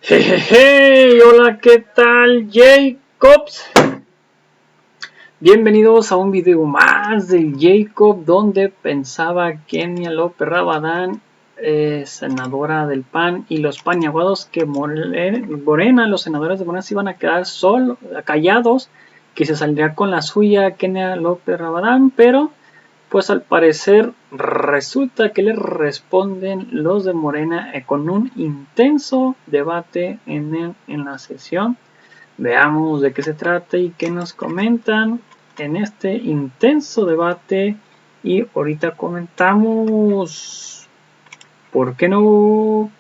Jejeje, hola, ¿qué tal, Jacobs? Bienvenidos a un video más del Jacob, donde pensaba Kenia López Rabadán, senadora del PAN, y los paniaguados que Morena, los senadores de Morena se iban a quedar solos, callados, que se saldría con la suya Kenia López Rabadán, pero pues al parecer resulta que le responden los de Morena con un intenso debate en la sesión. Veamos de qué se trata y qué nos comentan en este intenso debate. Y ahorita comentamos. ¿Por qué no?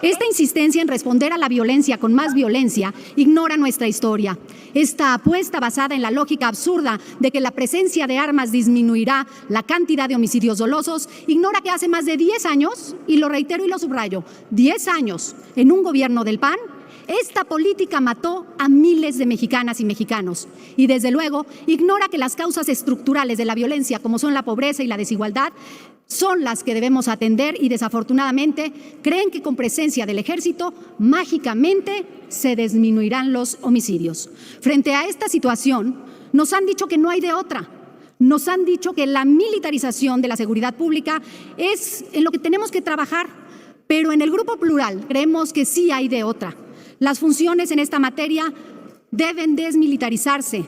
Esta insistencia en responder a la violencia con más violencia ignora nuestra historia. Esta apuesta basada en la lógica absurda de que la presencia de armas disminuirá la cantidad de homicidios dolosos ignora que hace más de 10 años, y lo reitero y lo subrayo, 10 años en un gobierno del PAN, esta política mató a miles de mexicanas y mexicanos, y desde luego ignora que las causas estructurales de la violencia, como son la pobreza y la desigualdad, son las que debemos atender, y desafortunadamente creen que con presencia del ejército mágicamente se disminuirán los homicidios. Frente a esta situación, nos han dicho que no hay de otra. Nos han dicho que la militarización de la seguridad pública es en lo que tenemos que trabajar, pero en el Grupo Plural creemos que sí hay de otra. Las funciones en esta materia deben desmilitarizarse.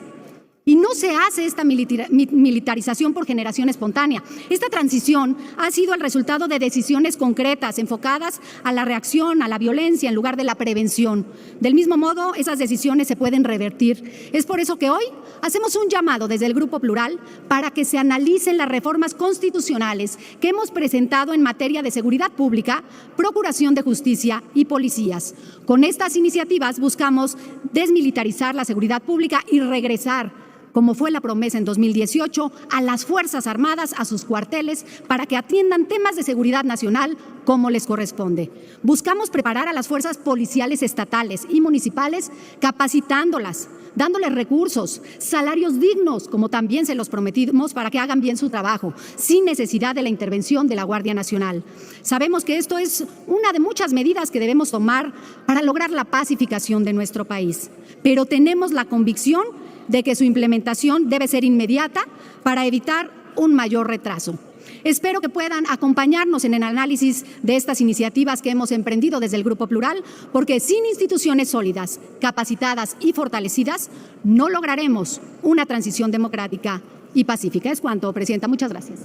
Y no se hace esta militarización por generación espontánea. Esta transición ha sido el resultado de decisiones concretas enfocadas a la reacción, a la violencia, en lugar de la prevención. Del mismo modo, esas decisiones se pueden revertir. Es por eso que hoy hacemos un llamado desde el Grupo Plural para que se analicen las reformas constitucionales que hemos presentado en materia de seguridad pública, procuración de justicia y policías. Con estas iniciativas buscamos desmilitarizar la seguridad pública y regresar, como fue la promesa en 2018, a las Fuerzas Armadas, a sus cuarteles, para que atiendan temas de seguridad nacional como les corresponde. Buscamos preparar a las fuerzas policiales estatales y municipales, capacitándolas, dándoles recursos, salarios dignos, como también se los prometimos, para que hagan bien su trabajo, sin necesidad de la intervención de la Guardia Nacional. Sabemos que esto es una de muchas medidas que debemos tomar para lograr la pacificación de nuestro país, pero tenemos la convicción de que su implementación debe ser inmediata para evitar un mayor retraso. Espero que puedan acompañarnos en el análisis de estas iniciativas que hemos emprendido desde el Grupo Plural, porque sin instituciones sólidas, capacitadas y fortalecidas, no lograremos una transición democrática y pacífica. Es cuanto, Presidenta. Muchas gracias.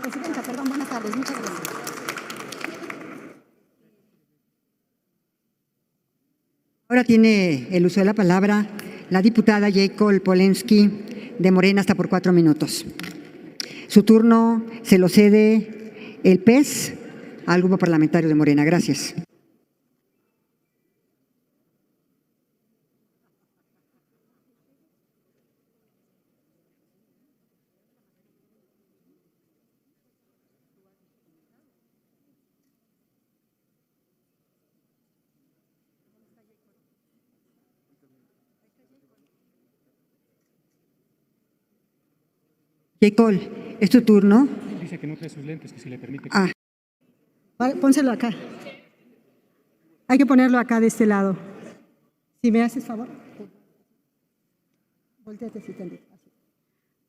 Presidenta, perdón, buenas tardes. Muchas gracias. Ahora tiene el uso de la palabra la diputada Jacob Polensky, de Morena, hasta por 4 minutos. Su turno se lo cede el PES al Grupo Parlamentario de Morena. Gracias. Jacob, es tu turno. Dice que no trae sus lentes, que si le permite. Pónselo acá. Hay que ponerlo acá de este lado. Si me haces favor. Voltéate, si te...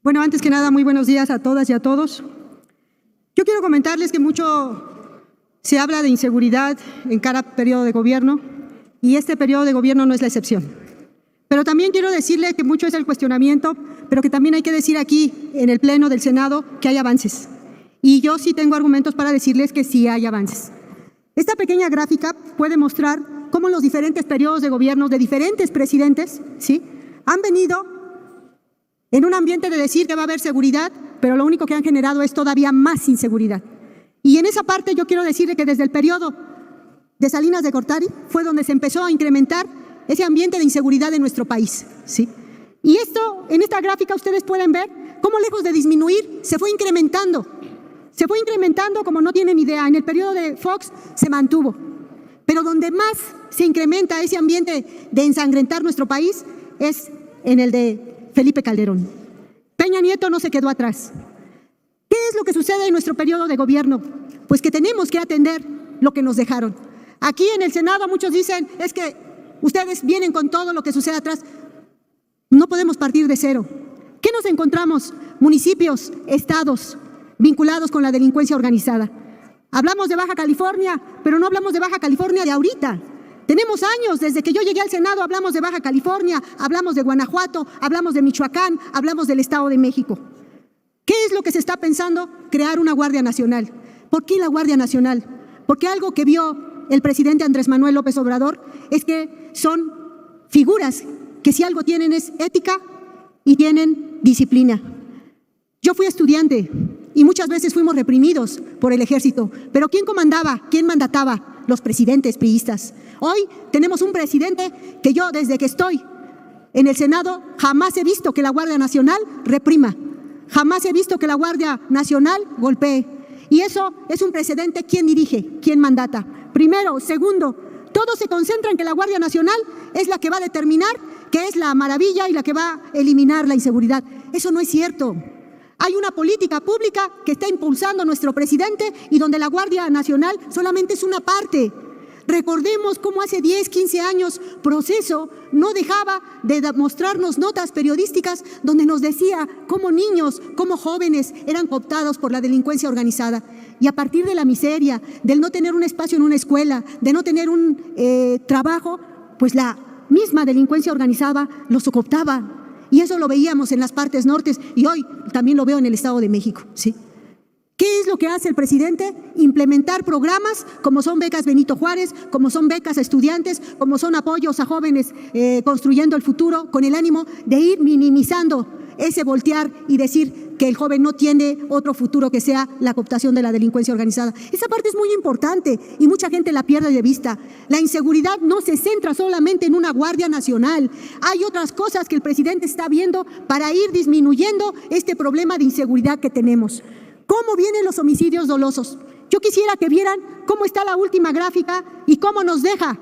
Bueno, antes que nada, muy buenos días a todas y a todos. Yo quiero comentarles que mucho se habla de inseguridad en cada periodo de gobierno, y este periodo de gobierno no es la excepción. Pero también quiero decirle que mucho es el cuestionamiento, pero que también hay que decir aquí en el Pleno del Senado que hay avances. Y yo sí tengo argumentos para decirles que sí hay avances. Esta pequeña gráfica puede mostrar cómo los diferentes periodos de gobierno de diferentes presidentes, ¿sí?, han venido en un ambiente de decir que va a haber seguridad, pero lo único que han generado es todavía más inseguridad. Y en esa parte yo quiero decirle que desde el periodo de Salinas de Gortari fue donde se empezó a incrementar ese ambiente de inseguridad en nuestro país, ¿sí? Y esto, en esta gráfica ustedes pueden ver cómo, lejos de disminuir, se fue incrementando. Se fue incrementando como no tienen idea. En el periodo de Fox se mantuvo. Pero donde más se incrementa ese ambiente de ensangrentar nuestro país es en el de Felipe Calderón. Peña Nieto no se quedó atrás. ¿Qué es lo que sucede en nuestro periodo de gobierno? Pues que tenemos que atender lo que nos dejaron. Aquí en el Senado muchos dicen, es que ustedes vienen con todo lo que sucede atrás. No podemos partir de cero. ¿Qué nos encontramos? Municipios, estados vinculados con la delincuencia organizada. Hablamos de Baja California, pero no hablamos de Baja California de ahorita. Tenemos años, desde que yo llegué al Senado hablamos de Baja California, hablamos de Guanajuato, hablamos de Michoacán, hablamos del Estado de México. ¿Qué es lo que se está pensando? Crear una Guardia Nacional. ¿Por qué la Guardia Nacional? Porque algo que vio el presidente Andrés Manuel López Obrador es que son figuras que si algo tienen es ética y tienen disciplina. Yo fui estudiante y muchas veces fuimos reprimidos por el ejército, pero ¿quién comandaba? ¿Quién mandataba? Los presidentes priistas. Hoy tenemos un presidente que yo desde que estoy en el Senado jamás he visto que la Guardia Nacional reprima, jamás he visto que la Guardia Nacional golpee. Y eso es un precedente. ¿Quién dirige? ¿Quién mandata? Primero. Segundo, todo se concentra en que la Guardia Nacional es la que va a determinar qué es la maravilla y la que va a eliminar la inseguridad. Eso no es cierto. Hay una política pública que está impulsando nuestro presidente y donde la Guardia Nacional solamente es una parte. Recordemos cómo hace 10, 15 años Proceso no dejaba de mostrarnos notas periodísticas donde nos decía cómo niños, cómo jóvenes eran cooptados por la delincuencia organizada. Y a partir de la miseria, del no tener un espacio en una escuela, de no tener un trabajo, pues la misma delincuencia organizada los cooptaba. Y eso lo veíamos en las partes nortes y hoy también lo veo en el Estado de México, ¿sí? ¿Qué es lo que hace el presidente? Implementar programas como son becas Benito Juárez, como son becas a estudiantes, como son apoyos a jóvenes construyendo el futuro, con el ánimo de ir minimizando ese voltear y decir que el joven no tiene otro futuro que sea la cooptación de la delincuencia organizada. Esa parte es muy importante y mucha gente la pierde de vista. La inseguridad no se centra solamente en una Guardia Nacional. Hay otras cosas que el presidente está viendo para ir disminuyendo este problema de inseguridad que tenemos. ¿Cómo vienen los homicidios dolosos? Yo quisiera que vieran cómo está la última gráfica y cómo nos deja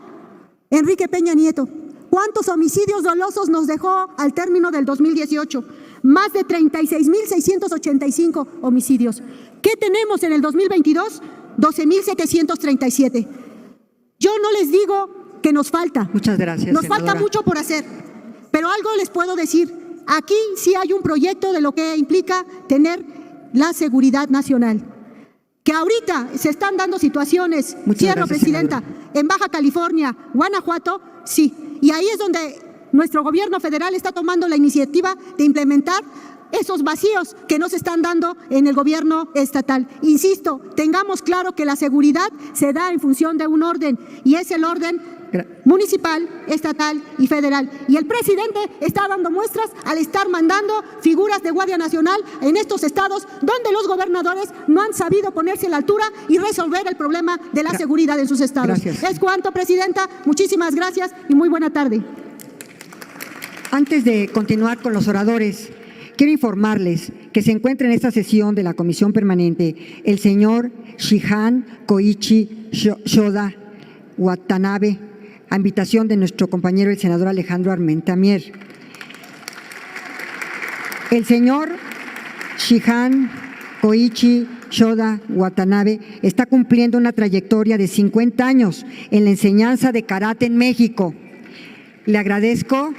Enrique Peña Nieto. ¿Cuántos homicidios dolosos nos dejó al término del 2018? Más de 36,685 homicidios. ¿Qué tenemos en el 2022? 12,737. Yo no les digo que nos falta. Muchas gracias, Nos senadora. falta mucho por hacer, pero algo les puedo decir. Aquí sí hay un proyecto de lo que implica tener la seguridad nacional. Que ahorita se están dando situaciones, cierro, presidenta, en Baja California, Guanajuato, sí. Y ahí es donde nuestro gobierno federal está tomando la iniciativa de implementar esos vacíos que no se están dando en el gobierno estatal. Insisto, tengamos claro que la seguridad se da en función de un orden y es el orden municipal, estatal y federal. Y el presidente está dando muestras al estar mandando figuras de Guardia Nacional en estos estados donde los gobernadores no han sabido ponerse a la altura y resolver el problema de la seguridad en sus estados. Gracias. Es cuanto, presidenta. Muchísimas gracias y muy buena tarde. Antes de continuar con los oradores, quiero informarles que se encuentra en esta sesión de la Comisión Permanente el señor Shihan Koichi Shoda Watanabe, a invitación de nuestro compañero el senador Alejandro Armenta Mier. El señor Shihan Koichi Shoda Watanabe está cumpliendo una trayectoria de 50 años en la enseñanza de karate en México. Le agradezco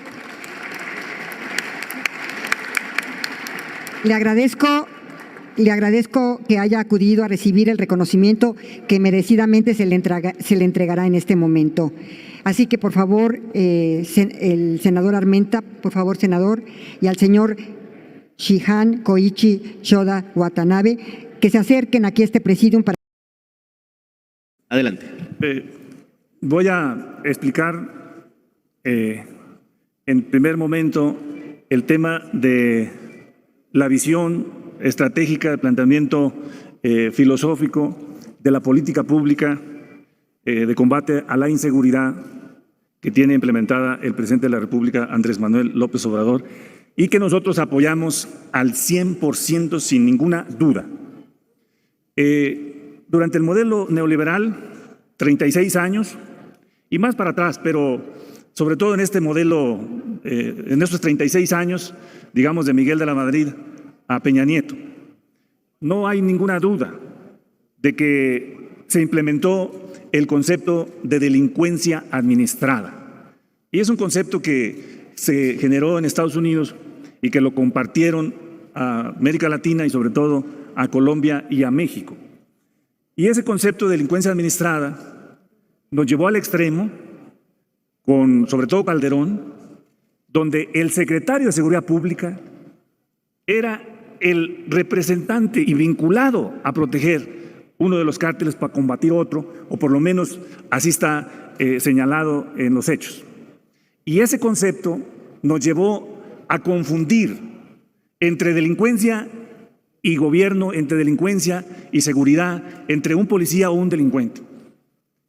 que haya acudido a recibir el reconocimiento que merecidamente se le entregará en este momento. Así que, por favor, el senador Armenta, por favor, senador, y al señor Shihan Koichi Shoda Watanabe, que se acerquen aquí a este presidium para... Adelante. Voy a explicar en primer momento el tema de la visión estratégica, el planteamiento filosófico de la política pública de combate a la inseguridad que tiene implementada el presidente de la República, Andrés Manuel López Obrador, y que nosotros apoyamos al 100% sin ninguna duda. Durante el modelo neoliberal, 36 años, y más para atrás, pero sobre todo en este modelo, en estos 36 años, digamos, de Miguel de la Madrid a Peña Nieto, no hay ninguna duda de que se implementó el concepto de delincuencia administrada. Y es un concepto que se generó en Estados Unidos y que lo compartieron a América Latina y sobre todo a Colombia y a México. Y ese concepto de delincuencia administrada nos llevó al extremo, con sobre todo Calderón, donde el secretario de Seguridad Pública era el representante y vinculado a proteger uno de los cárteles para combatir otro, o por lo menos así está señalado en los hechos. Y ese concepto nos llevó a confundir entre delincuencia y gobierno, entre delincuencia y seguridad, entre un policía o un delincuente.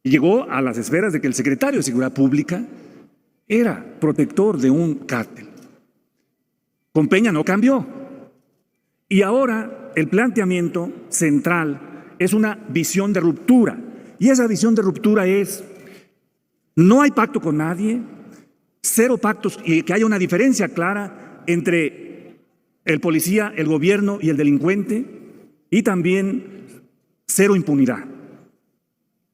Y llegó a las esferas de que el secretario de Seguridad Pública era protector de un cártel. Con Peña no cambió. Y ahora el planteamiento central es una visión de ruptura. Y esa visión de ruptura es: no hay pacto con nadie, cero pactos, y que haya una diferencia clara entre el policía, el gobierno y el delincuente, y también cero impunidad.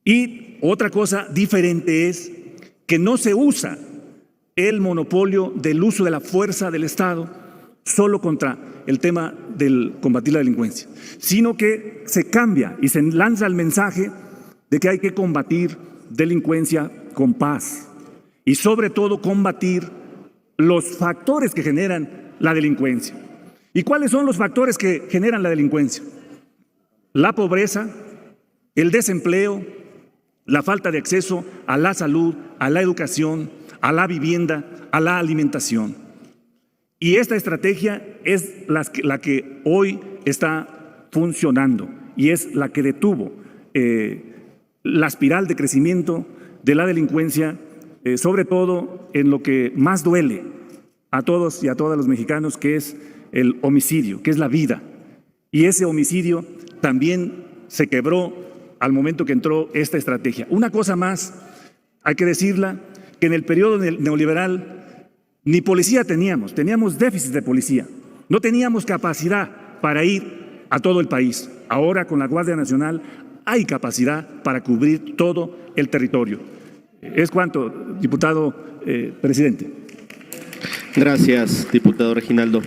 Y otra cosa diferente es que no se usa el monopolio del uso de la fuerza del Estado solo contra el tema del combatir la delincuencia, sino que se cambia y se lanza el mensaje de que hay que combatir delincuencia con paz y sobre todo combatir los factores que generan la delincuencia. ¿Y cuáles son los factores que generan la delincuencia? La pobreza, el desempleo, la falta de acceso a la salud, a la educación, a la vivienda, a la alimentación. Y esta estrategia es la que hoy está funcionando y es la que detuvo la espiral de crecimiento de la delincuencia, sobre todo en lo que más duele a todos y a todas los mexicanos, que es el homicidio, que es la vida. Y ese homicidio también se quebró al momento que entró esta estrategia. Una cosa más, hay que decirla, que en el periodo neoliberal ni policía teníamos déficit de policía, no teníamos capacidad para ir a todo el país. Ahora con la Guardia Nacional hay capacidad para cubrir todo el territorio. Es cuanto, diputado presidente. Gracias, diputado Reginaldo.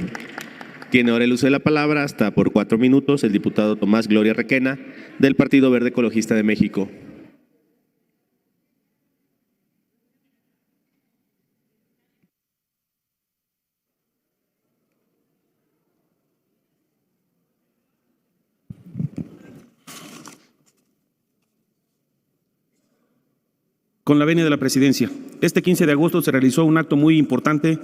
Tiene ahora el uso de la palabra, hasta por 4 minutos, el diputado Tomás Gloria Requena, del Partido Verde Ecologista de México. Con la venia de la presidencia. Este 15 de agosto se realizó un acto muy importante.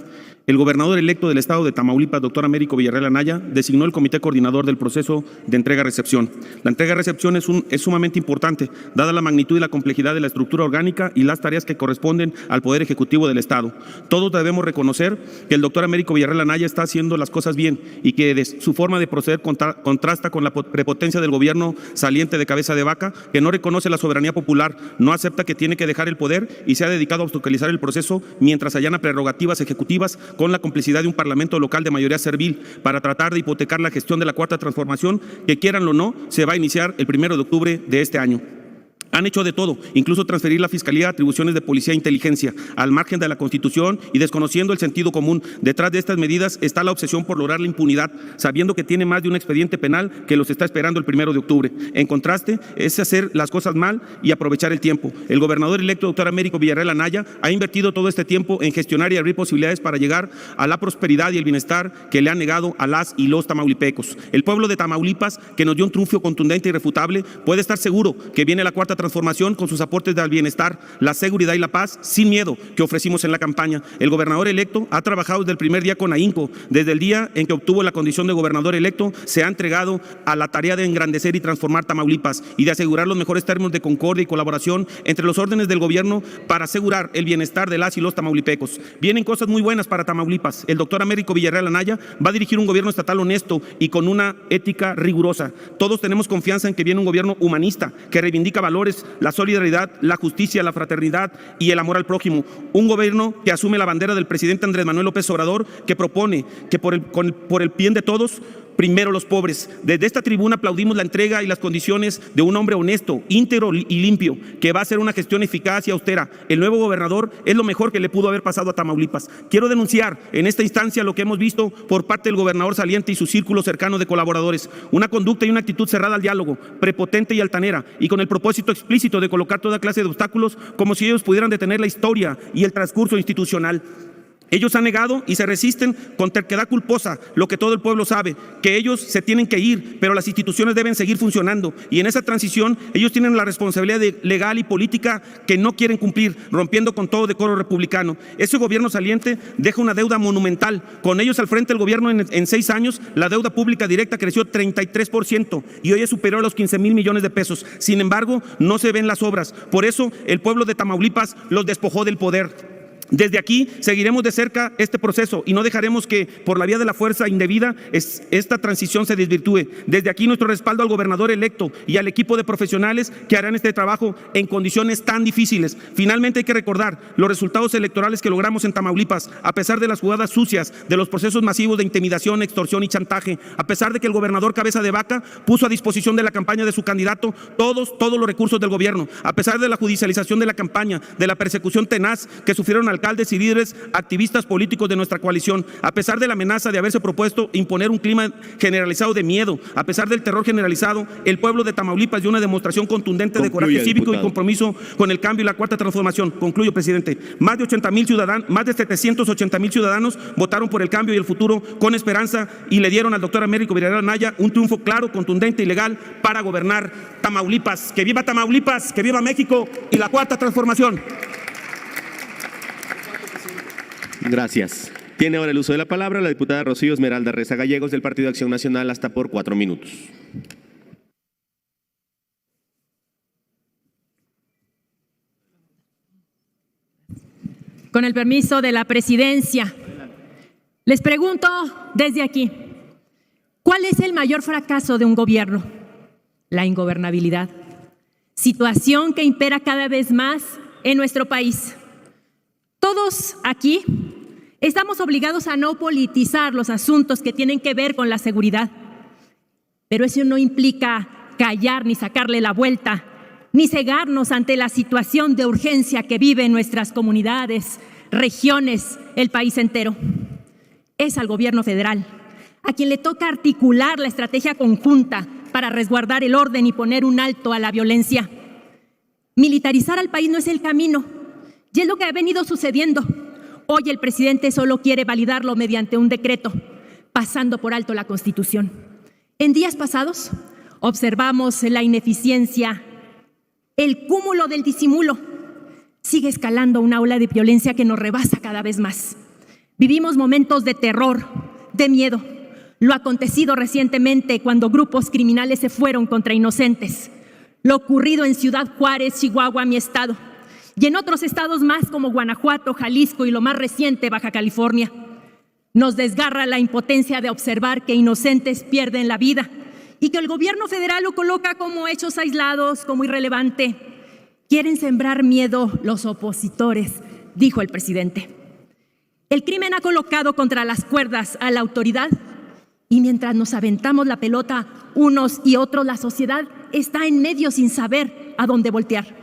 El gobernador electo del estado de Tamaulipas, doctor Américo Villarreal Anaya, designó el comité coordinador del proceso de entrega-recepción. La entrega-recepción es sumamente importante, dada la magnitud y la complejidad de la estructura orgánica y las tareas que corresponden al Poder Ejecutivo del Estado. Todos debemos reconocer que el doctor Américo Villarreal Anaya está haciendo las cosas bien y que su forma de proceder contrasta con la prepotencia del gobierno saliente de cabeza de vaca, que no reconoce la soberanía popular, no acepta que tiene que dejar el poder y se ha dedicado a obstaculizar el proceso mientras allana prerrogativas ejecutivas con la complicidad de un parlamento local de mayoría servil para tratar de hipotecar la gestión de la Cuarta Transformación, que quieran o no, se va a iniciar el 1 de octubre de este año. Han hecho de todo, incluso transferir la Fiscalía a atribuciones de policía e inteligencia, al margen de la Constitución y desconociendo el sentido común. Detrás de estas medidas está la obsesión por lograr la impunidad, sabiendo que tiene más de un expediente penal que los está esperando el 1 de octubre. En contraste, es hacer las cosas mal y aprovechar el tiempo. El gobernador electo, doctor Américo Villarreal Anaya, ha invertido todo este tiempo en gestionar y abrir posibilidades para llegar a la prosperidad y el bienestar que le han negado a las y los tamaulipecos. El pueblo de Tamaulipas, que nos dio un triunfo contundente e irrefutable, puede estar seguro que viene la Cuarta Transformación con sus aportes al bienestar, la seguridad y la paz sin miedo que ofrecimos en la campaña. El gobernador electo ha trabajado desde el primer día con ahínco. Desde el día en que obtuvo la condición de gobernador electo, se ha entregado a la tarea de engrandecer y transformar Tamaulipas y de asegurar los mejores términos de concordia y colaboración entre los órdenes del gobierno para asegurar el bienestar de las y los tamaulipecos. Vienen cosas muy buenas para Tamaulipas. El doctor Américo Villarreal Anaya va a dirigir un gobierno estatal honesto y con una ética rigurosa. Todos tenemos confianza en que viene un gobierno humanista que reivindica valores, la solidaridad, la justicia, la fraternidad y el amor al prójimo. Un gobierno que asume la bandera del presidente Andrés Manuel López Obrador, que propone que por el bien de todos primero los pobres. Desde esta tribuna aplaudimos la entrega y las condiciones de un hombre honesto, íntegro y limpio, que va a hacer una gestión eficaz y austera. El nuevo gobernador es lo mejor que le pudo haber pasado a Tamaulipas. Quiero denunciar en esta instancia lo que hemos visto por parte del gobernador saliente y su círculo cercano de colaboradores. Una conducta y una actitud cerrada al diálogo, prepotente y altanera, y con el propósito explícito de colocar toda clase de obstáculos como si ellos pudieran detener la historia y el transcurso institucional. Ellos han negado y se resisten con terquedad culposa lo que todo el pueblo sabe, que ellos se tienen que ir, pero las instituciones deben seguir funcionando. Y en esa transición ellos tienen la responsabilidad legal y política que no quieren cumplir, rompiendo con todo decoro republicano. Ese gobierno saliente deja una deuda monumental. Con ellos al frente del gobierno en 6 años, la deuda pública directa creció 33% y hoy es superior a los 15,000 millones de pesos. Sin embargo, no se ven las obras. Por eso el pueblo de Tamaulipas los despojó del poder. Desde aquí seguiremos de cerca este proceso y no dejaremos que por la vía de la fuerza indebida esta transición se desvirtúe. Desde aquí nuestro respaldo al gobernador electo y al equipo de profesionales que harán este trabajo en condiciones tan difíciles. Finalmente hay que recordar los resultados electorales que logramos en Tamaulipas, a pesar de las jugadas sucias, de los procesos masivos de intimidación, extorsión y chantaje, a pesar de que el gobernador Cabeza de Vaca puso a disposición de la campaña de su candidato todos los recursos del gobierno, a pesar de la judicialización de la campaña, de la persecución tenaz que sufrieron alcaldes y líderes activistas políticos de nuestra coalición, a pesar de la amenaza de haberse propuesto imponer un clima generalizado de miedo, a pesar del terror generalizado, el pueblo de Tamaulipas dio una demostración contundente de coraje cívico y compromiso con el cambio y la cuarta transformación. Concluyo, presidente. Más de 780,000 ciudadanos votaron por el cambio y el futuro con esperanza y le dieron al doctor Américo Villarreal Anaya un triunfo claro, contundente y legal para gobernar Tamaulipas. ¡Que viva Tamaulipas! ¡Que viva México y la cuarta transformación! Gracias. Tiene ahora el uso de la palabra la diputada Rocío Esmeralda Reza Gallegos del Partido Acción Nacional, hasta por 4 minutos. Con el permiso de la presidencia, les pregunto desde aquí, ¿cuál es el mayor fracaso de un gobierno? La ingobernabilidad, situación que impera cada vez más en nuestro país. Todos aquí estamos obligados a no politizar los asuntos que tienen que ver con la seguridad, pero eso no implica callar ni sacarle la vuelta, ni cegarnos ante la situación de urgencia que viven nuestras comunidades, regiones, el país entero. Es al gobierno federal a quien le toca articular la estrategia conjunta para resguardar el orden y poner un alto a la violencia. Militarizar al país no es el camino, y es lo que ha venido sucediendo. Hoy el presidente solo quiere validarlo mediante un decreto, pasando por alto la Constitución. En días pasados observamos la ineficiencia, el cúmulo del disimulo. Sigue escalando una ola de violencia que nos rebasa cada vez más. Vivimos momentos de terror, de miedo. Lo acontecido recientemente cuando grupos criminales se fueron contra inocentes. Lo ocurrido en Ciudad Juárez, Chihuahua, mi estado. Y en otros estados más como Guanajuato, Jalisco y lo más reciente, Baja California. Nos desgarra la impotencia de observar que inocentes pierden la vida y que el gobierno federal lo coloca como hechos aislados, como irrelevante. Quieren sembrar miedo los opositores, dijo el presidente. El crimen ha colocado contra las cuerdas a la autoridad y mientras nos aventamos la pelota unos y otros, la sociedad está en medio sin saber a dónde voltear.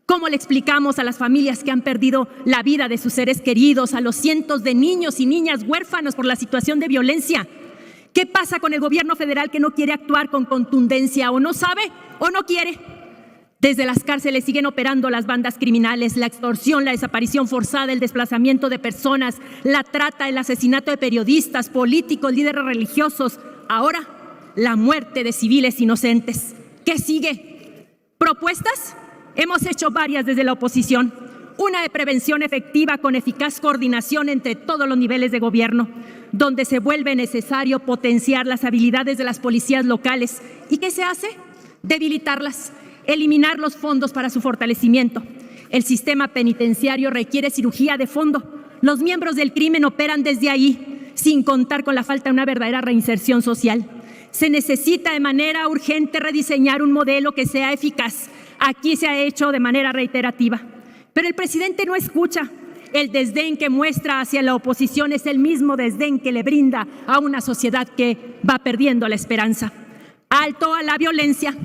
¿Cómo le explicamos a las familias que han perdido la vida de sus seres queridos, a los cientos de niños y niñas huérfanos por la situación de violencia? ¿Qué pasa con el gobierno federal que no quiere actuar con contundencia o no sabe o no quiere? Desde las cárceles siguen operando las bandas criminales, la extorsión, la desaparición forzada, el desplazamiento de personas, la trata, el asesinato de periodistas, políticos, líderes religiosos. Ahora, la muerte de civiles inocentes. ¿Qué sigue? ¿Propuestas? Hemos hecho varias desde la oposición. Una de prevención efectiva con eficaz coordinación entre todos los niveles de gobierno, donde se vuelve necesario potenciar las habilidades de las policías locales. ¿Y qué se hace? Debilitarlas, eliminar los fondos para su fortalecimiento. El sistema penitenciario requiere cirugía de fondo. Los miembros del crimen operan desde ahí, sin contar con la falta de una verdadera reinserción social. Se necesita de manera urgente rediseñar un modelo que sea eficaz. Aquí se ha hecho de manera reiterativa, pero el presidente no escucha. El desdén que muestra hacia la oposición es el mismo desdén que le brinda a una sociedad que va perdiendo la esperanza. Alto a la violencia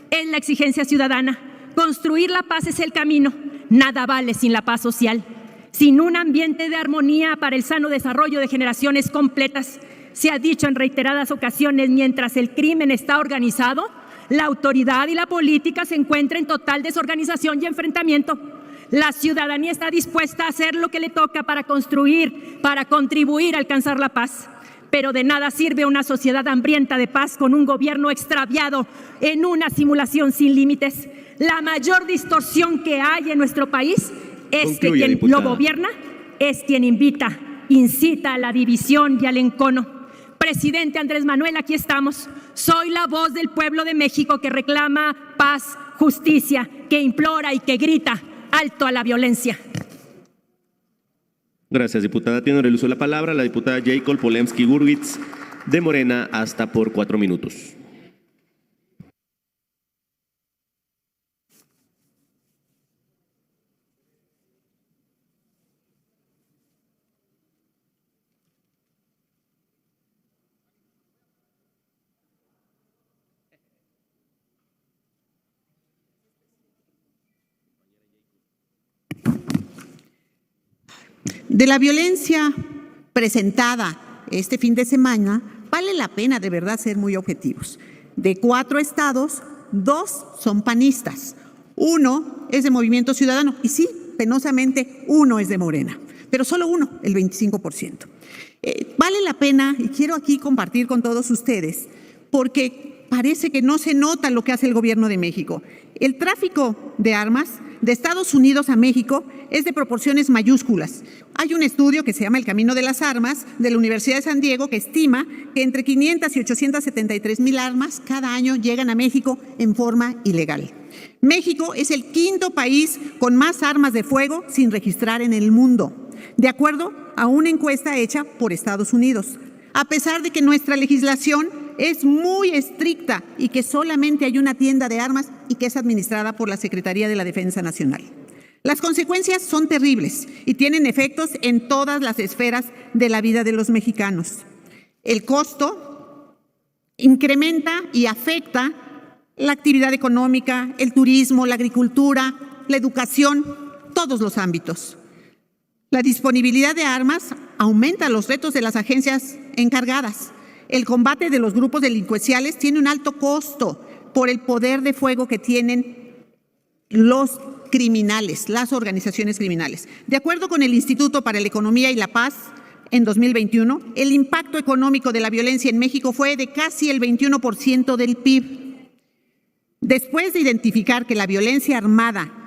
es la exigencia ciudadana. Construir la paz es el camino. Nada vale sin la paz social. Sin un ambiente de armonía para el sano desarrollo de generaciones completas. Se ha dicho en reiteradas ocasiones, mientras el crimen está organizado, la autoridad y la política se encuentran en total desorganización y enfrentamiento. La ciudadanía está dispuesta a hacer lo que le toca para construir, para contribuir a alcanzar la paz. Pero de nada sirve una sociedad hambrienta de paz con un gobierno extraviado en una simulación sin límites. La mayor distorsión que hay en nuestro país es que quien lo gobierna es quien incita a la división y al encono. Presidente Andrés Manuel, aquí estamos. Soy la voz del pueblo de México que reclama paz, justicia, que implora y que grita alto a la violencia. Gracias, diputada. Tiene el uso de la palabra la diputada Jacob Polensky-Gurwitz, de Morena, hasta por 4 minutos. De la violencia presentada este fin de semana, vale la pena de verdad ser muy objetivos. De 4 estados, 2 son panistas, 1 es de Movimiento Ciudadano y sí, penosamente 1 es de Morena, pero solo 1, el 25%. Vale la pena, y quiero aquí compartir con todos ustedes, porque parece que no se nota lo que hace el gobierno de México. El tráfico de armas de Estados Unidos a México es de proporciones mayúsculas. Hay un estudio que se llama El Camino de las Armas de la Universidad de San Diego que estima que entre 500 y 873,000 armas cada año llegan a México en forma ilegal. México es el 5º país con más armas de fuego sin registrar en el mundo, de acuerdo a una encuesta hecha por Estados Unidos. A pesar de que nuestra legislación es muy estricta y que solamente hay una tienda de armas y que es administrada por la Secretaría de la Defensa Nacional. Las consecuencias son terribles y tienen efectos en todas las esferas de la vida de los mexicanos. El costo incrementa y afecta la actividad económica, el turismo, la agricultura, la educación, todos los ámbitos. La disponibilidad de armas aumenta los retos de las agencias encargadas. El combate de los grupos delincuenciales tiene un alto costo por el poder de fuego que tienen los criminales, las organizaciones criminales. De acuerdo con el Instituto para la Economía y la Paz, en 2021, el impacto económico de la violencia en México fue de casi el 21% del PIB. Después de identificar que la violencia armada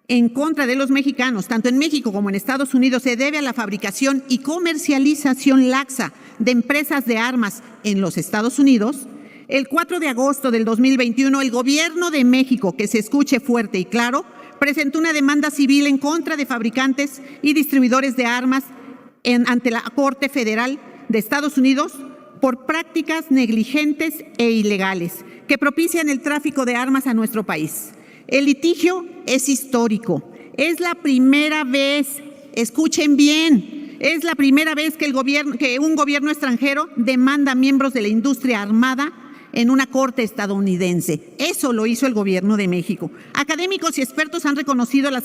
en contra de los mexicanos, tanto en México como en Estados Unidos, se debe a la fabricación y comercialización laxa de empresas de armas en los Estados Unidos, el 4 de agosto del 2021, el gobierno de México, que se escuche fuerte y claro, presentó una demanda civil en contra de fabricantes y distribuidores de armas ante la Corte Federal de Estados Unidos por prácticas negligentes e ilegales que propician el tráfico de armas a nuestro país. El litigio es histórico. Es la primera vez, escuchen bien, es la primera vez que un gobierno extranjero demanda a miembros de la industria armada en una corte estadounidense. Eso lo hizo el gobierno de México. Académicos y expertos han reconocido a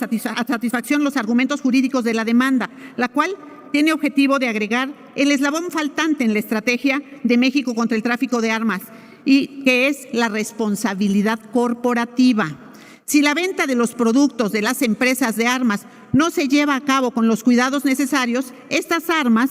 satisfacción los argumentos jurídicos de la demanda, la cual tiene objetivo de agregar el eslabón faltante en la estrategia de México contra el tráfico de armas, y que es la responsabilidad corporativa. Si la venta de los productos de las empresas de armas no se lleva a cabo con los cuidados necesarios, estas armas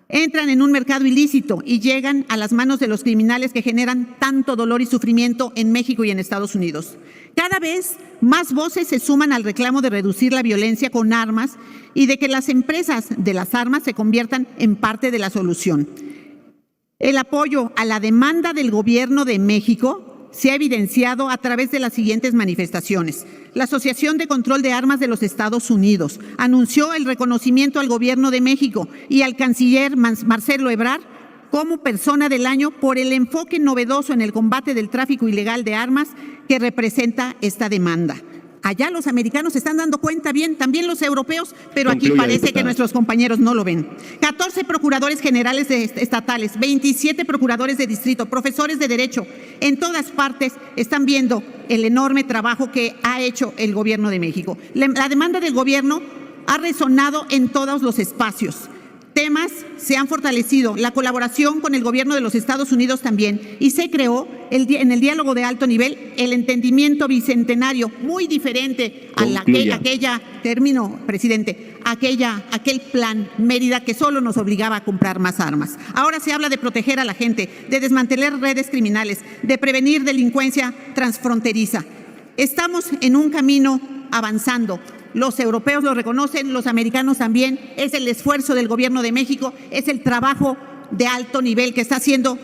entran en un mercado ilícito y llegan a las manos de los criminales que generan tanto dolor y sufrimiento en México y en Estados Unidos. Cada vez más voces se suman al reclamo de reducir la violencia con armas y de que las empresas de las armas se conviertan en parte de la solución. El apoyo a la demanda del gobierno de México se ha evidenciado a través de las siguientes manifestaciones. La Asociación de Control de Armas de los Estados Unidos anunció el reconocimiento al gobierno de México y al canciller Marcelo Ebrard como persona del año por el enfoque novedoso en el combate del tráfico ilegal de armas que representa esta demanda. Allá los americanos se están dando cuenta bien, también los europeos, pero aquí Concluya, parece diputada. que nuestros compañeros no lo ven. 14 procuradores generales estatales, 27 procuradores de distrito, profesores de derecho, en todas partes están viendo el enorme trabajo que ha hecho el gobierno de México. La demanda del gobierno ha resonado en todos los espacios. Temas se han fortalecido, la colaboración con el gobierno de los Estados Unidos también, y se creó en el diálogo de alto nivel el entendimiento bicentenario, muy diferente a aquel plan Mérida que solo nos obligaba a comprar más armas. Ahora se habla de proteger a la gente, de desmantelar redes criminales, de prevenir delincuencia transfronteriza. Estamos en un camino avanzando. Los europeos lo reconocen, los americanos también. Es el esfuerzo del gobierno de México, es el trabajo de alto nivel que está haciendo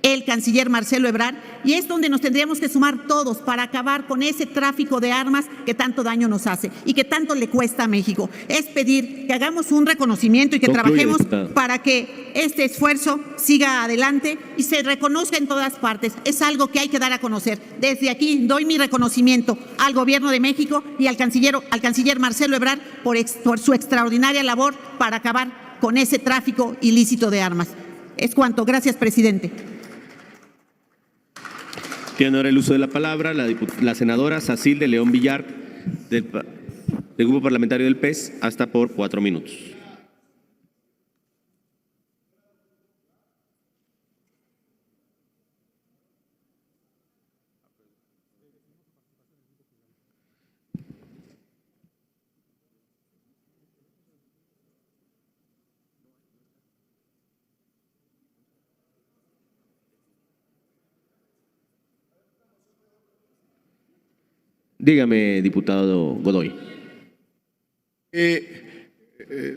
el canciller Marcelo Ebrard, y es donde nos tendríamos que sumar todos para acabar con ese tráfico de armas que tanto daño nos hace y que tanto le cuesta a México. Es pedir que hagamos un reconocimiento y que trabajemos para que este esfuerzo siga adelante y se reconozca en todas partes. Es algo que hay que dar a conocer. Desde aquí doy mi reconocimiento al gobierno de México y al canciller Marcelo Ebrard por su extraordinaria labor para acabar con ese tráfico ilícito de armas. Es cuanto. Gracias, presidente. Tiene ahora el uso de la palabra la senadora Sacil de León Villar, del Grupo Parlamentario del PES, hasta por 4 minutos. Dígame, diputado Godoy.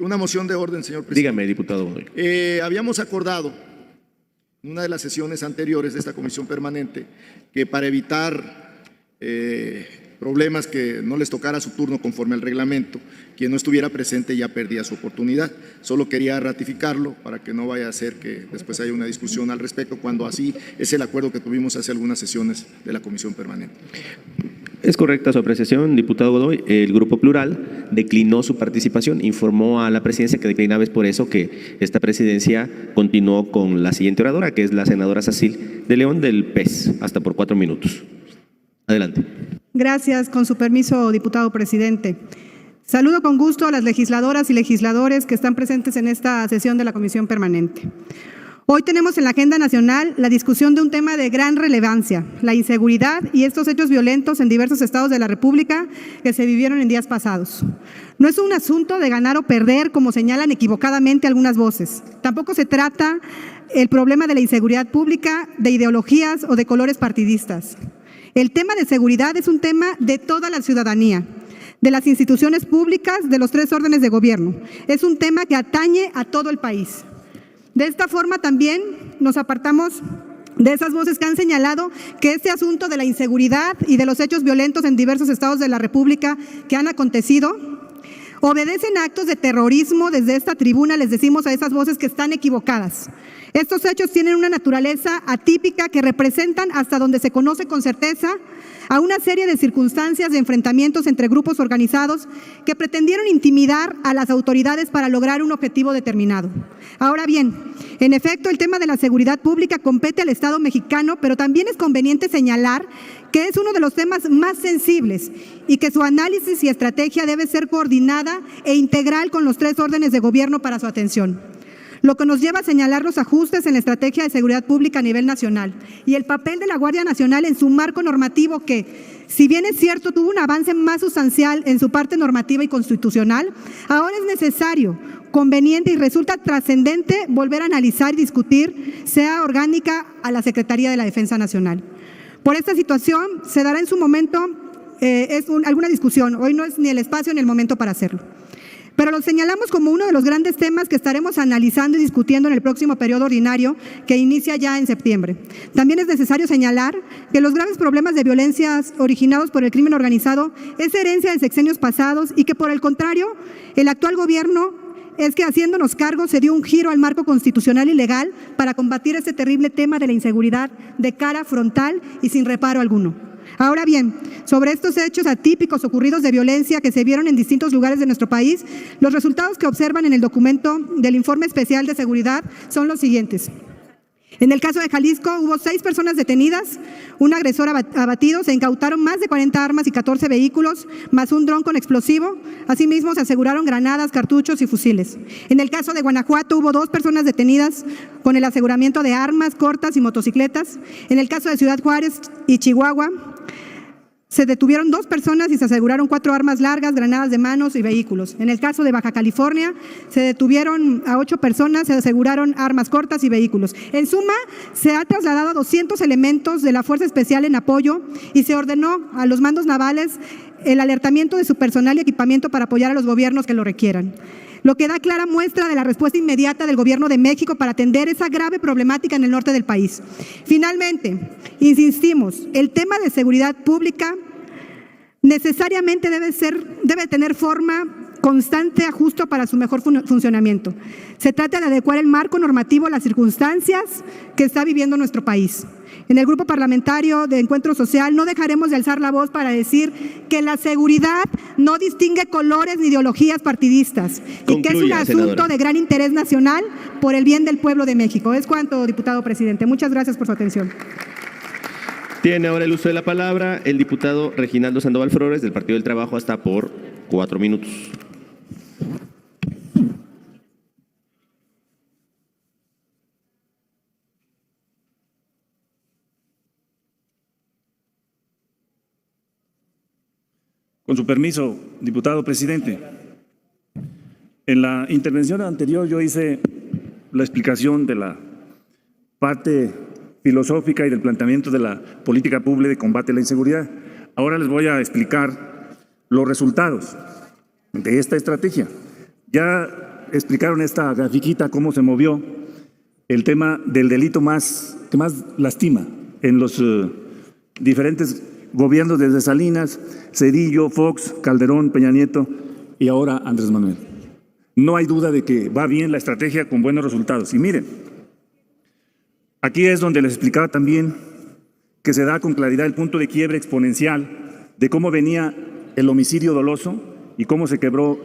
Una moción de orden, señor presidente. Dígame, diputado Godoy. Habíamos acordado en una de las sesiones anteriores de esta comisión permanente que para evitar problemas que no les tocara su turno conforme al reglamento, quien no estuviera presente ya perdía su oportunidad. Solo quería ratificarlo para que no vaya a ser que después haya una discusión al respecto, cuando así es el acuerdo que tuvimos hace algunas sesiones de la comisión permanente. Es correcta su apreciación, diputado Godoy. El Grupo Plural declinó su participación, informó a la presidencia que declinaba. Es por eso que esta presidencia continuó con la siguiente oradora, que es la senadora Sacil de León del PES, hasta por 4 minutos. Adelante. Gracias, con su permiso, diputado presidente. Saludo con gusto a las legisladoras y legisladores que están presentes en esta sesión de la Comisión Permanente. Hoy tenemos en la agenda nacional la discusión de un tema de gran relevancia, la inseguridad y estos hechos violentos en diversos estados de la República que se vivieron en días pasados. No es un asunto de ganar o perder, como señalan equivocadamente algunas voces. Tampoco se trata el problema de la inseguridad pública, de ideologías o de colores partidistas. El tema de seguridad es un tema de toda la ciudadanía, de las instituciones públicas, de los 3 órdenes de gobierno. Es un tema que atañe a todo el país. De esta forma también nos apartamos de esas voces que han señalado que este asunto de la inseguridad y de los hechos violentos en diversos estados de la República que han acontecido obedecen a actos de terrorismo. Desde esta tribuna les decimos a esas voces que están equivocadas. Estos hechos tienen una naturaleza atípica que representan, hasta donde se conoce con certeza, a una serie de circunstancias de enfrentamientos entre grupos organizados que pretendieron intimidar a las autoridades para lograr un objetivo determinado. Ahora bien, en efecto, el tema de la seguridad pública compete al Estado mexicano, pero también es conveniente señalar que es uno de los temas más sensibles y que su análisis y estrategia debe ser coordinada e integral con los 3 órdenes de gobierno para su atención. Lo que nos lleva a señalar los ajustes en la estrategia de seguridad pública a nivel nacional y el papel de la Guardia Nacional en su marco normativo que, si bien es cierto, tuvo un avance más sustancial en su parte normativa y constitucional, ahora es necesario, conveniente y resulta trascendente volver a analizar y discutir, sea orgánica a la Secretaría de la Defensa Nacional. Por esta situación se dará en su momento alguna discusión. Hoy no es ni el espacio ni el momento para hacerlo. Pero lo señalamos como uno de los grandes temas que estaremos analizando y discutiendo en el próximo periodo ordinario que inicia ya en septiembre. También es necesario señalar que los graves problemas de violencias originados por el crimen organizado es herencia de sexenios pasados y que, por el contrario, el actual gobierno es que, haciéndonos cargo, se dio un giro al marco constitucional y legal para combatir este terrible tema de la inseguridad de cara frontal y sin reparo alguno. Ahora bien, sobre estos hechos atípicos ocurridos de violencia que se vieron en distintos lugares de nuestro país, los resultados que observan en el documento del Informe Especial de Seguridad son los siguientes. En el caso de Jalisco hubo 6 personas detenidas, un agresor abatido, se incautaron más de 40 armas y 14 vehículos, más un dron con explosivo. Asimismo, se aseguraron granadas, cartuchos y fusiles. En el caso de Guanajuato hubo 2 personas detenidas con el aseguramiento de armas cortas y motocicletas. En el caso de Ciudad Juárez y Chihuahua, se detuvieron 2 personas y se aseguraron 4 armas largas, granadas de manos y vehículos. En el caso de Baja California, se detuvieron a 8 personas, se aseguraron armas cortas y vehículos. En suma, se ha trasladado a 200 elementos de la Fuerza Especial en apoyo y se ordenó a los mandos navales el alertamiento de su personal y equipamiento para apoyar a los gobiernos que lo requieran. Lo que da clara muestra de la respuesta inmediata del Gobierno de México para atender esa grave problemática en el norte del país. Finalmente, insistimos, el tema de seguridad pública necesariamente debe tener forma constante ajuste para su mejor funcionamiento. Se trata de adecuar el marco normativo a las circunstancias que está viviendo nuestro país. En el Grupo Parlamentario de Encuentro Social no dejaremos de alzar la voz para decir que la seguridad no distingue colores ni ideologías partidistas y que es un asunto de gran interés nacional por el bien del pueblo de México. Es cuanto, diputado presidente. Muchas gracias por su atención. Tiene ahora el uso de la palabra el diputado Reginaldo Sandoval Flores, del Partido del Trabajo, hasta por 4 minutos. Con su permiso, diputado presidente. En la intervención anterior yo hice la explicación de la parte filosófica y del planteamiento de la política pública de combate a la inseguridad. Ahora les voy a explicar los resultados de esta estrategia. Ya explicaron esta grafiquita cómo se movió el tema del delito que más lastima en los diferentes gobiernos desde Salinas, Cedillo, Fox, Calderón, Peña Nieto y ahora Andrés Manuel. No hay duda de que va bien la estrategia con buenos resultados. Y miren, aquí es donde les explicaba también que se da con claridad el punto de quiebre exponencial de cómo venía el homicidio doloso y cómo se quebró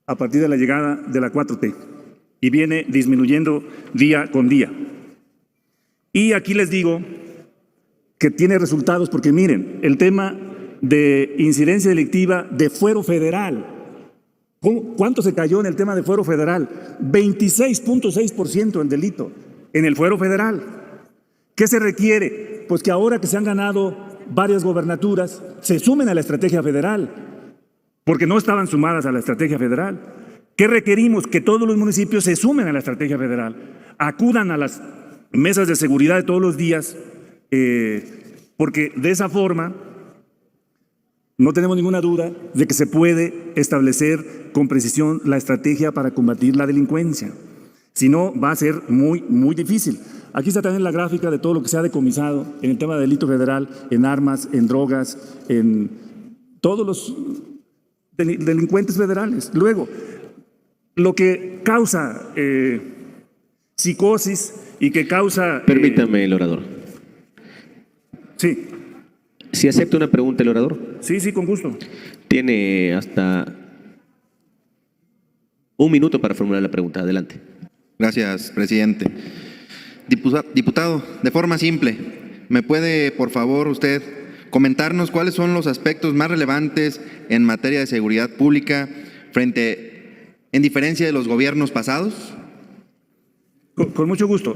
a partir de la llegada de la 4T y viene disminuyendo día con día. Y aquí les digo que tiene resultados porque miren, el tema de incidencia delictiva de fuero federal. ¿Cuánto se cayó en el tema de fuero federal? 26.6% el delito en el fuero federal. ¿Qué se requiere? Pues que ahora que se han ganado varias gobernaturas, se sumen a la estrategia federal, porque no estaban sumadas a la estrategia federal. ¿Qué requerimos? Que todos los municipios se sumen a la estrategia federal, acudan a las mesas de seguridad de todos los días, porque de esa forma no tenemos ninguna duda de que se puede establecer con precisión la estrategia para combatir la delincuencia. Si no, va a ser muy, muy difícil. Aquí está también la gráfica de todo lo que se ha decomisado en el tema de delito federal, en armas, en drogas, en todos los delincuentes federales. Luego, lo que causa psicosis y que causa... Permítame, el orador. Sí. ¿Si acepta una pregunta el orador? Sí, sí, con gusto. Tiene hasta 1 minuto para formular la pregunta. Adelante. Gracias, presidente. Diputado, de forma simple, ¿me puede, por favor, usted comentarnos cuáles son los aspectos más relevantes en materia de seguridad pública en diferencia de los gobiernos pasados? Con mucho gusto.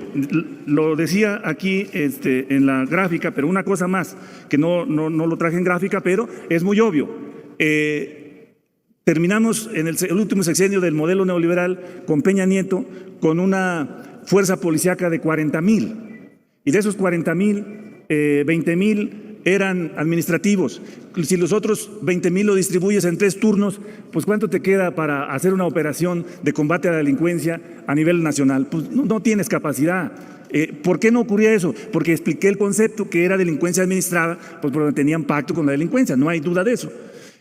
Lo decía aquí en la gráfica, pero una cosa más, que no lo traje en gráfica, pero es muy obvio. Terminamos en el último sexenio del modelo neoliberal con Peña Nieto con una fuerza policíaca de 40,000. Y de esos 40,000, 20,000 eran administrativos. Si los otros 20,000 lo distribuyes en 3 turnos, pues ¿cuánto te queda para hacer una operación de combate a la delincuencia a nivel nacional? Pues no tienes capacidad. ¿Por qué no ocurría eso? Porque expliqué el concepto que era delincuencia administrada, pues porque tenían pacto con la delincuencia, no hay duda de eso.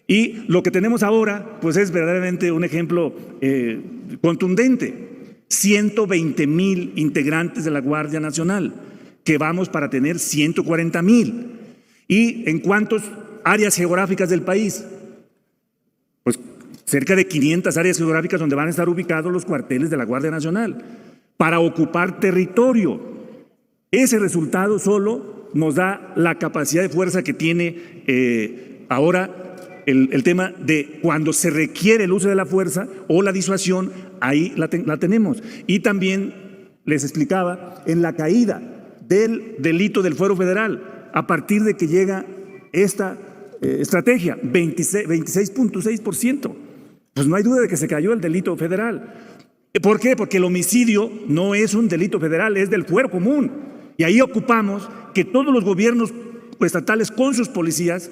Y lo que tenemos ahora, pues es verdaderamente un ejemplo contundente. 120,000 integrantes de la Guardia Nacional, que vamos para tener 140,000. ¿Y en cuántas áreas geográficas del país? Pues cerca de 500 áreas geográficas donde van a estar ubicados los cuarteles de la Guardia Nacional para ocupar territorio. Ese resultado solo nos da la capacidad de fuerza que tiene ahora el tema de cuando se requiere el uso de la fuerza o la disuasión, ahí la tenemos. Y también les explicaba en la caída del delito del fuero federal a partir de que llega esta estrategia, 26.6%. Pues no hay duda de que se cayó el delito federal. ¿Por qué? Porque el homicidio no es un delito federal, es del fuero común. Y ahí ocupamos que todos los gobiernos estatales con sus policías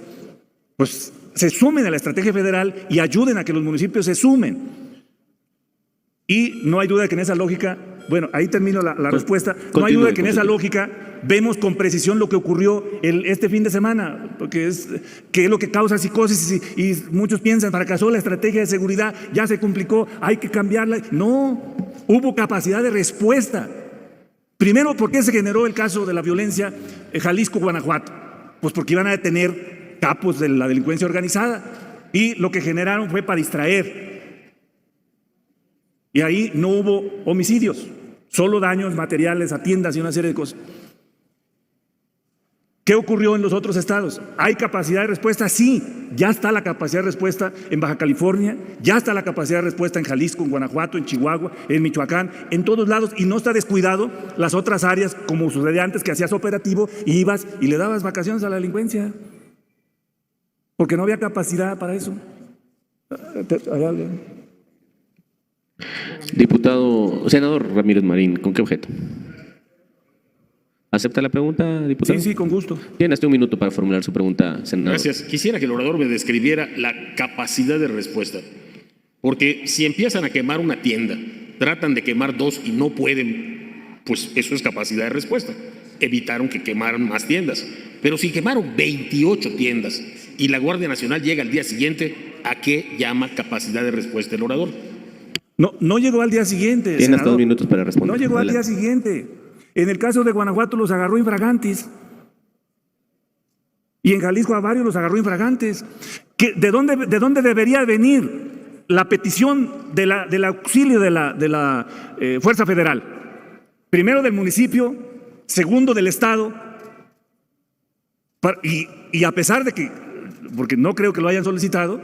pues se sumen a la estrategia federal y ayuden a que los municipios se sumen. Y no hay duda de que en esa lógica, bueno, ahí termino la respuesta, no hay duda de que en esa lógica vemos con precisión lo que ocurrió este fin de semana, porque es lo que causa psicosis y muchos piensan, fracasó la estrategia de seguridad, ya se complicó, hay que cambiarla. No, hubo capacidad de respuesta. Primero, ¿por qué se generó el caso de la violencia en Jalisco, Guanajuato? Pues porque iban a detener capos de la delincuencia organizada y lo que generaron fue para distraer. Y ahí no hubo homicidios, solo daños materiales a tiendas y una serie de cosas. ¿Qué ocurrió en los otros estados? ¿Hay capacidad de respuesta? Sí, ya está la capacidad de respuesta en Baja California, ya está la capacidad de respuesta en Jalisco, en Guanajuato, en Chihuahua, en Michoacán, en todos lados, y no está descuidado las otras áreas, como sucedía antes, que hacías operativo y ibas y le dabas vacaciones a la delincuencia, porque no había capacidad para eso. Senador Ramírez Marín, ¿con qué objeto? ¿Acepta la pregunta, diputado? Sí, con gusto. Tiene hasta un minuto para formular su pregunta, senador. Gracias. Quisiera que el orador me describiera la capacidad de respuesta. Porque si empiezan a quemar una tienda, tratan de quemar dos y no pueden, pues eso es capacidad de respuesta. Evitaron que quemaran más tiendas. Pero si quemaron 28 tiendas y la Guardia Nacional llega al día siguiente, ¿a qué llama capacidad de respuesta el orador? No llegó al día siguiente. Tiene hasta 2 minutos para responder. No llegó al día siguiente. En el caso de Guanajuato los agarró infragantis. Y en Jalisco a varios los agarró infragantis. ¿De dónde debería venir la petición del auxilio de la Fuerza Federal? Primero del municipio, segundo del Estado. Y a pesar de que, porque no creo que lo hayan solicitado,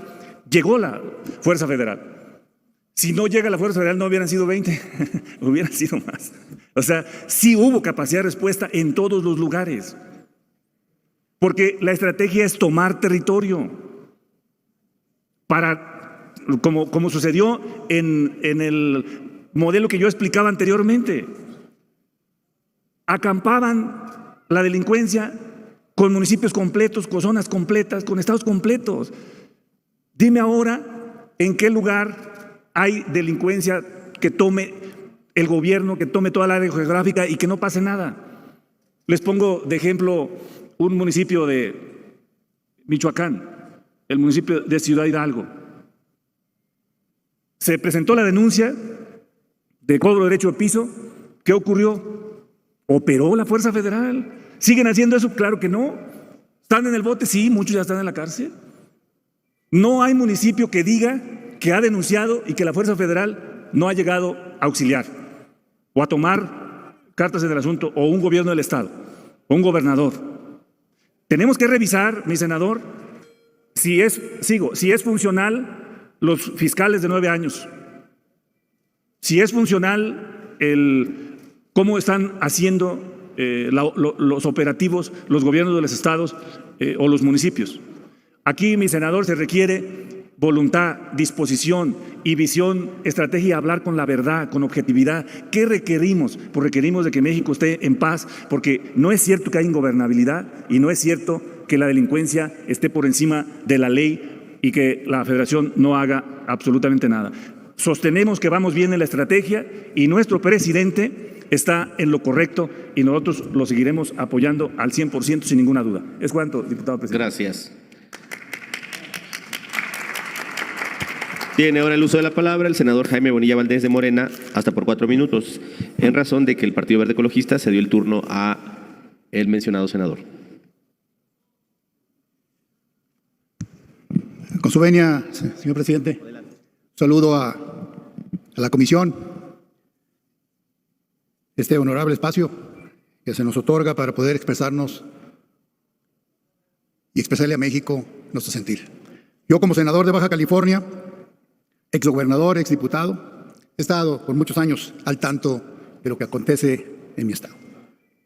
llegó la Fuerza Federal. Si no llega la Fuerza Federal no hubieran sido 20, hubieran sido más. O sea, sí hubo capacidad de respuesta en todos los lugares. Porque la estrategia es tomar territorio. Como sucedió en el modelo que yo explicaba anteriormente. Acampaban la delincuencia con municipios completos, con zonas completas, con estados completos. Dime ahora en qué lugar hay delincuencia que tome el gobierno, que tome toda la área geográfica y que no pase nada. Les pongo de ejemplo un municipio de Michoacán, el municipio de Ciudad Hidalgo. Se presentó la denuncia de cobro de derecho de piso. ¿Qué ocurrió? ¿Operó la Fuerza Federal? ¿Siguen haciendo eso? Claro que no. ¿Están en el bote? Sí, muchos ya están en la cárcel. No hay municipio que diga que ha denunciado y que la Fuerza Federal no ha llegado a auxiliar o a tomar cartas en el asunto, o un gobierno del Estado, o un gobernador. Tenemos que revisar, mi senador, si es funcional los fiscales de 9 años, si es funcional cómo están haciendo los operativos los gobiernos de los estados o los municipios. Aquí, mi senador, se requiere voluntad, disposición y visión, estrategia, hablar con la verdad, con objetividad. ¿Qué requerimos? Pues requerimos de que México esté en paz, porque no es cierto que haya ingobernabilidad y no es cierto que la delincuencia esté por encima de la ley y que la Federación no haga absolutamente nada. Sostenemos que vamos bien en la estrategia y nuestro presidente está en lo correcto y nosotros lo seguiremos apoyando al 100% sin ninguna duda. Es cuanto, diputado presidente. Gracias. Tiene ahora el uso de la palabra el senador Jaime Bonilla Valdés de Morena, hasta por 4 minutos, en razón de que el Partido Verde Ecologista cedió el turno a el mencionado senador. Con su venia, señor presidente, saludo a la comisión, este honorable espacio que se nos otorga para poder expresarnos y expresarle a México nuestro sentir. Yo, como senador de Baja California, exgobernador, exdiputado, he estado por muchos años al tanto de lo que acontece en mi estado.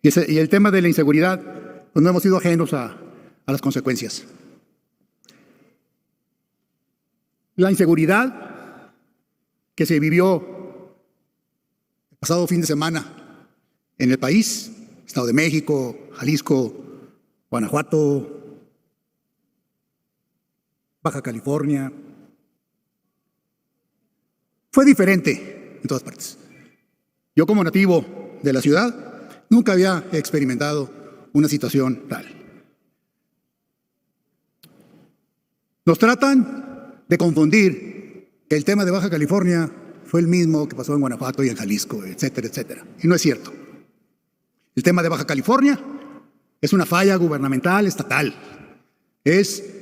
Y el tema de la inseguridad, pues no hemos sido ajenos a las consecuencias. La inseguridad que se vivió el pasado fin de semana en el país, Estado de México, Jalisco, Guanajuato, Baja California, fue diferente en todas partes. Yo, como nativo de la ciudad, nunca había experimentado una situación tal. Nos tratan de confundir que el tema de Baja California fue el mismo que pasó en Guanajuato y en Jalisco, etcétera, etcétera. Y no es cierto. El tema de Baja California es una falla gubernamental estatal. Es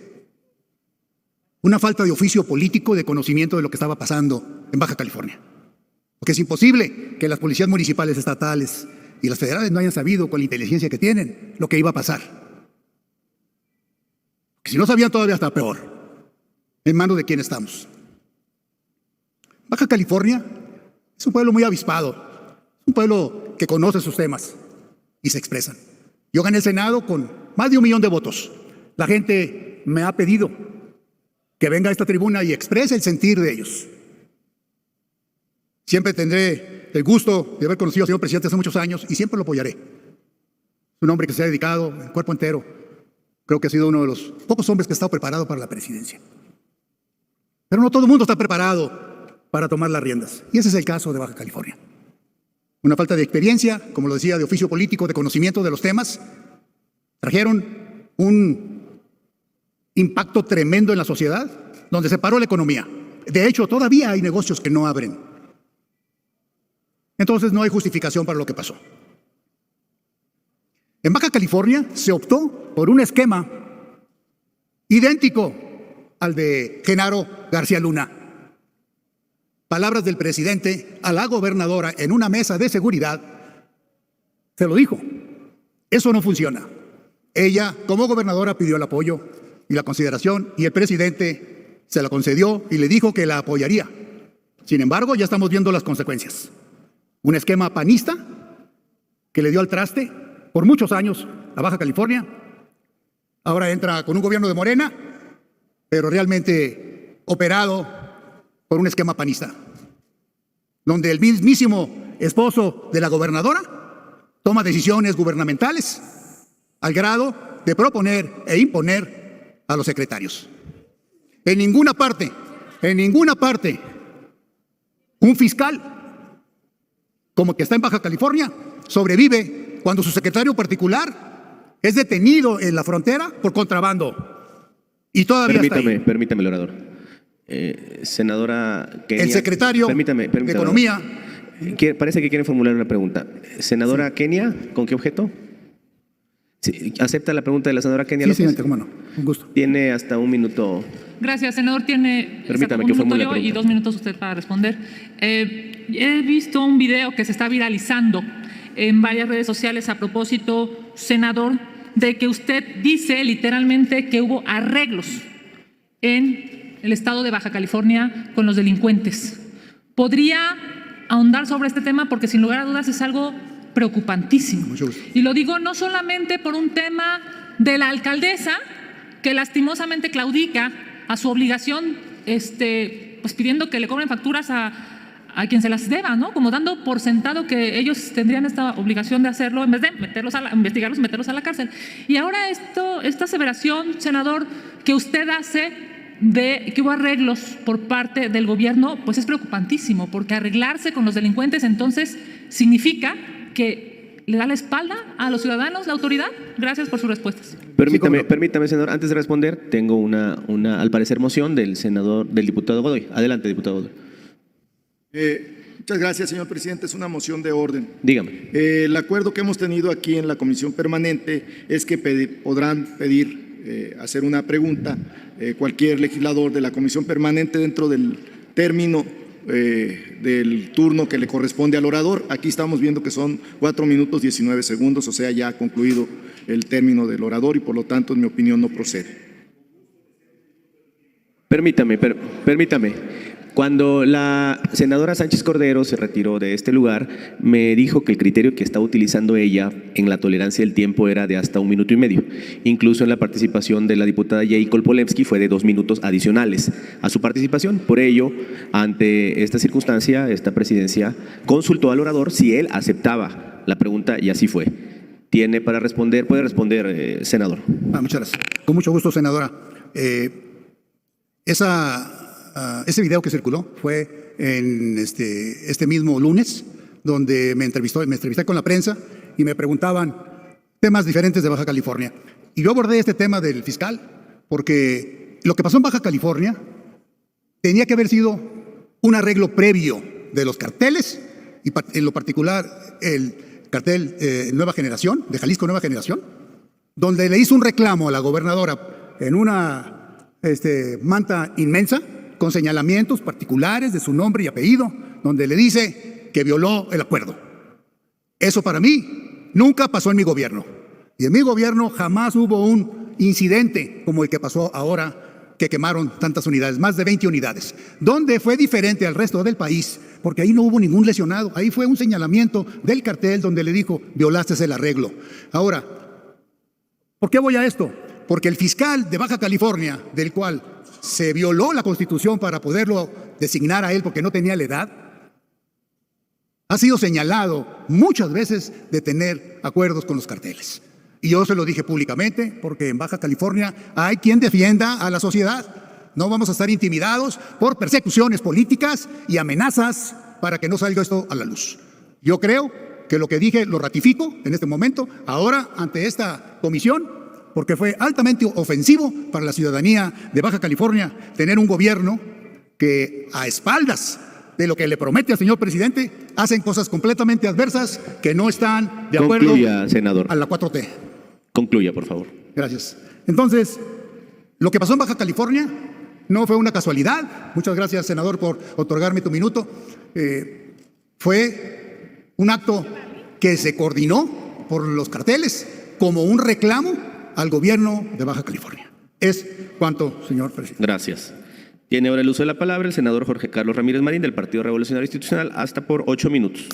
una falta de oficio político de conocimiento de lo que estaba pasando en Baja California. Porque es imposible que las policías municipales, estatales y las federales no hayan sabido con la inteligencia que tienen lo que iba a pasar. Porque si no sabían, todavía está peor. ¿En manos de quién estamos? Baja California es un pueblo muy avispado, un pueblo que conoce sus temas y se expresan. Yo gané el Senado con más de 1 millón de votos. La gente me ha pedido que venga a esta tribuna y exprese el sentir de ellos. Siempre tendré el gusto de haber conocido al señor presidente hace muchos años y siempre lo apoyaré. Es un hombre que se ha dedicado el cuerpo entero. Creo que ha sido uno de los pocos hombres que ha estado preparado para la presidencia. Pero no todo el mundo está preparado para tomar las riendas. Y ese es el caso de Baja California. Una falta de experiencia, como lo decía, de oficio político, de conocimiento de los temas, trajeron un impacto tremendo en la sociedad, donde se paró la economía. De hecho, todavía hay negocios que no abren. Entonces no hay justificación para lo que pasó. En Baja California se optó por un esquema idéntico al de Genaro García Luna. Palabras del presidente a la gobernadora en una mesa de seguridad, se lo dijo, eso no funciona. Ella, como gobernadora, pidió el apoyo y la consideración y el presidente se la concedió y le dijo que la apoyaría. Sin embargo, ya estamos viendo las consecuencias. Un esquema panista que le dio al traste por muchos años a Baja California. Ahora entra con un gobierno de Morena, pero realmente operado por un esquema panista, donde el mismísimo esposo de la gobernadora toma decisiones gubernamentales al grado de proponer e imponer a los secretarios. En ninguna parte, un fiscal como que está en Baja California sobrevive cuando su secretario particular es detenido en la frontera por contrabando. Y todavía Permítame, el orador. Senadora Kenia, el secretario de Economía. Parece que quiere formular una pregunta. Senadora Kenia, ¿con qué objeto? Sí, ¿acepta la pregunta de la senadora Kenia López? Sí, señor, bueno, un gusto. Tiene hasta 1 minuto. Gracias, senador. Tiene Permítame un minuto y 2 minutos usted para responder. He visto un video que se está viralizando en varias redes sociales a propósito, senador, de que usted dice literalmente que hubo arreglos en el estado de Baja California con los delincuentes. ¿Podría ahondar sobre este tema? Porque sin lugar a dudas es algo preocupantísimo. Y lo digo no solamente por un tema de la alcaldesa, que lastimosamente claudica a su obligación, pues pidiendo que le cobren facturas a quien se las deba, ¿no? Como dando por sentado que ellos tendrían esta obligación de hacerlo en vez de investigarlos, meterlos a la cárcel. Y ahora esta aseveración, senador, que usted hace de que hubo arreglos por parte del gobierno, pues es preocupantísimo, porque arreglarse con los delincuentes entonces significa que le da la espalda a los ciudadanos, la autoridad. Gracias por sus respuestas. Permítame, senador, antes de responder, tengo una al parecer moción del diputado Godoy. Adelante, diputado Godoy. Muchas gracias, señor presidente. Es una moción de orden. Dígame. El acuerdo que hemos tenido aquí en la comisión permanente es que podrán pedir hacer una pregunta, cualquier legislador de la comisión permanente dentro del término del turno que le corresponde al orador. Aquí estamos viendo que son 4 minutos 19 segundos, o sea, ya ha concluido el término del orador y por lo tanto, en mi opinión, no procede. Permítame. Cuando la senadora Sánchez Cordero se retiró de este lugar, me dijo que el criterio que estaba utilizando ella en la tolerancia del tiempo era de hasta 1 minuto y medio. Incluso en la participación de la diputada Jacob Polensky fue de 2 minutos adicionales a su participación. Por ello, ante esta circunstancia, esta presidencia consultó al orador si él aceptaba la pregunta y así fue. Tiene para responder, puede responder, senador. Muchas gracias. Con mucho gusto, senadora. Ese video que circuló fue en este mismo lunes, donde me entrevisté con la prensa y me preguntaban temas diferentes de Baja California. Y yo abordé este tema del fiscal porque lo que pasó en Baja California tenía que haber sido un arreglo previo de los carteles, y en lo particular el cartel Nueva Generación, de Jalisco Nueva Generación, donde le hizo un reclamo a la gobernadora en una manta inmensa, con señalamientos particulares de su nombre y apellido, donde le dice que violó el acuerdo. Eso para mí nunca pasó en mi gobierno. Y en mi gobierno jamás hubo un incidente como el que pasó ahora, que quemaron tantas unidades, más de 20 unidades, donde fue diferente al resto del país, porque ahí no hubo ningún lesionado. Ahí fue un señalamiento del cartel donde le dijo, violaste el arreglo. Ahora, ¿por qué voy a esto? Porque el fiscal de Baja California, del cual se violó la Constitución para poderlo designar a él porque no tenía la edad, ha sido señalado muchas veces de tener acuerdos con los carteles. Y yo se lo dije públicamente, porque en Baja California hay quien defienda a la sociedad. No vamos a estar intimidados por persecuciones políticas y amenazas para que no salga esto a la luz. Yo creo que lo que dije lo ratifico en este momento, ahora ante esta comisión, porque fue altamente ofensivo para la ciudadanía de Baja California tener un gobierno que, a espaldas de lo que le promete al señor presidente, hacen cosas completamente adversas que no están de acuerdo. Concluya, senador. A la 4T. Concluya, por favor. Gracias. Entonces, lo que pasó en Baja California no fue una casualidad. Muchas gracias, senador, por otorgarme tu minuto. Fue un acto que se coordinó por los carteles como un reclamo al gobierno de Baja California. Es cuanto, señor presidente. Gracias. Tiene ahora el uso de la palabra el senador Jorge Carlos Ramírez Marín del Partido Revolucionario Institucional, hasta por 8 minutos.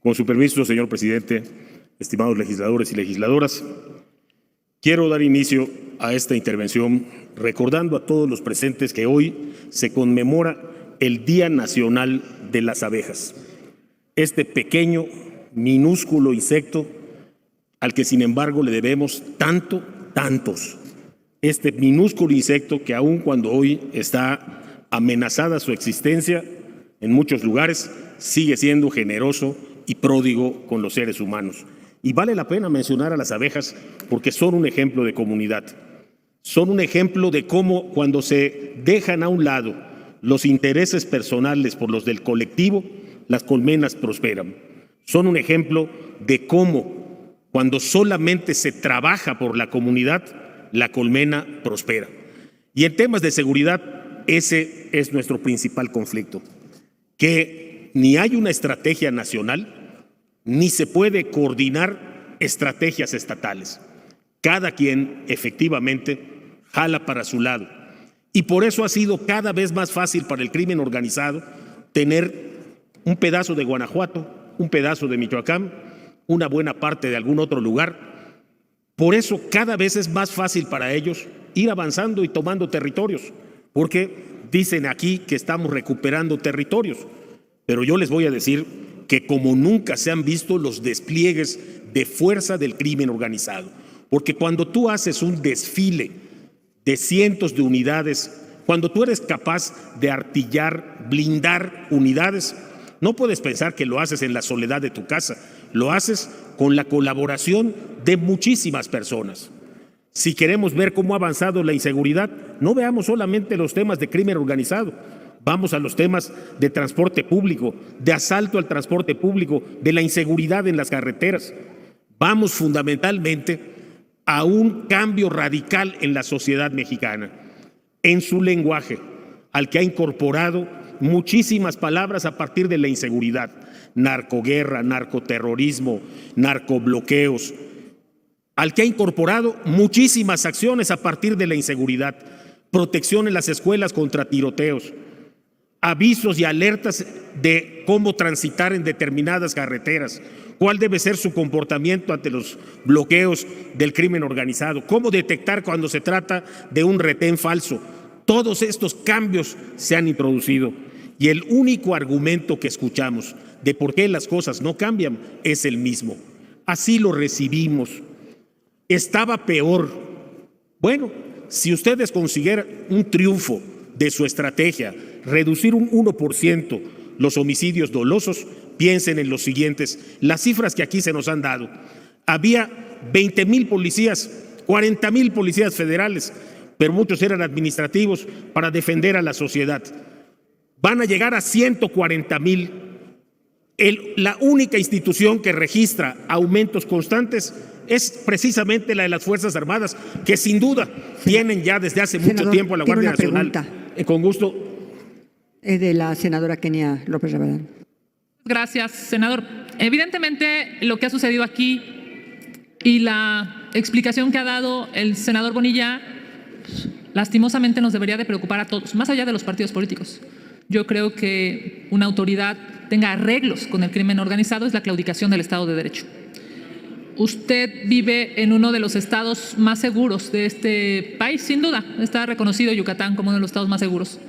Con su permiso, señor presidente, estimados legisladores y legisladoras, quiero dar inicio a esta intervención recordando a todos los presentes que hoy se conmemora el Día Nacional de las Abejas. Este pequeño, minúsculo insecto al que sin embargo le debemos tantos. Este minúsculo insecto que aun cuando hoy está amenazada su existencia en muchos lugares, sigue siendo generoso y pródigo con los seres humanos. Y vale la pena mencionar a las abejas porque son un ejemplo de comunidad. Son un ejemplo de cómo cuando se dejan a un lado los intereses personales por los del colectivo, las colmenas prosperan. Son un ejemplo de cómo cuando solamente se trabaja por la comunidad, la colmena prospera. Y en temas de seguridad, ese es nuestro principal conflicto. Que ni hay una estrategia nacional, ni se puede coordinar estrategias estatales. Cada quien efectivamente jala para su lado. Y por eso ha sido cada vez más fácil para el crimen organizado tener un pedazo de Guanajuato, un pedazo de Michoacán, una buena parte de algún otro lugar. Por eso cada vez es más fácil para ellos ir avanzando y tomando territorios, porque dicen aquí que estamos recuperando territorios. Pero yo les voy a decir que como nunca se han visto los despliegues de fuerza del crimen organizado, Porque cuando tú haces un desfile de cientos de unidades, cuando tú eres capaz de artillar, blindar unidades, no puedes pensar que lo haces en la soledad de tu casa, lo haces con la colaboración de muchísimas personas. Si queremos ver cómo ha avanzado la inseguridad, no veamos solamente los temas de crimen organizado, vamos a los temas de transporte público, de asalto al transporte público, de la inseguridad en las carreteras. Vamos fundamentalmente a un cambio radical en la sociedad mexicana, en su lenguaje, al que ha incorporado muchísimas palabras a partir de la inseguridad: narcoguerra, narcoterrorismo, narcobloqueos, al que ha incorporado muchísimas acciones a partir de la inseguridad: protección en las escuelas contra tiroteos, avisos y alertas de cómo transitar en determinadas carreteras, cuál debe ser su comportamiento ante los bloqueos del crimen organizado, cómo detectar cuando se trata de un retén falso. Todos estos cambios se han introducido y el único argumento que escuchamos de por qué las cosas no cambian es el mismo: así lo recibimos, estaba peor. Bueno, si ustedes consiguieran un triunfo de su estrategia, reducir un 1% los homicidios dolosos, piensen en los siguientes, las cifras que aquí se nos han dado. Había 20,000 policías, 40,000 policías federales, pero muchos eran administrativos para defender a la sociedad. Van a llegar a 140,000. La única institución que registra aumentos constantes es precisamente la de las Fuerzas Armadas, que sin duda tienen ya desde hace mucho tiempo a la Guardia Nacional. Con gusto. Es de la senadora Kenia López Rabadán. Gracias, senador. Evidentemente, lo que ha sucedido aquí y la explicación que ha dado el senador Bonilla, lastimosamente nos debería de preocupar a todos, más allá de los partidos políticos. Yo creo que una autoridad tenga arreglos con el crimen organizado es la claudicación del Estado de Derecho. Usted vive en uno de los estados más seguros de este país, sin duda. Está reconocido Yucatán como uno de los estados más seguros.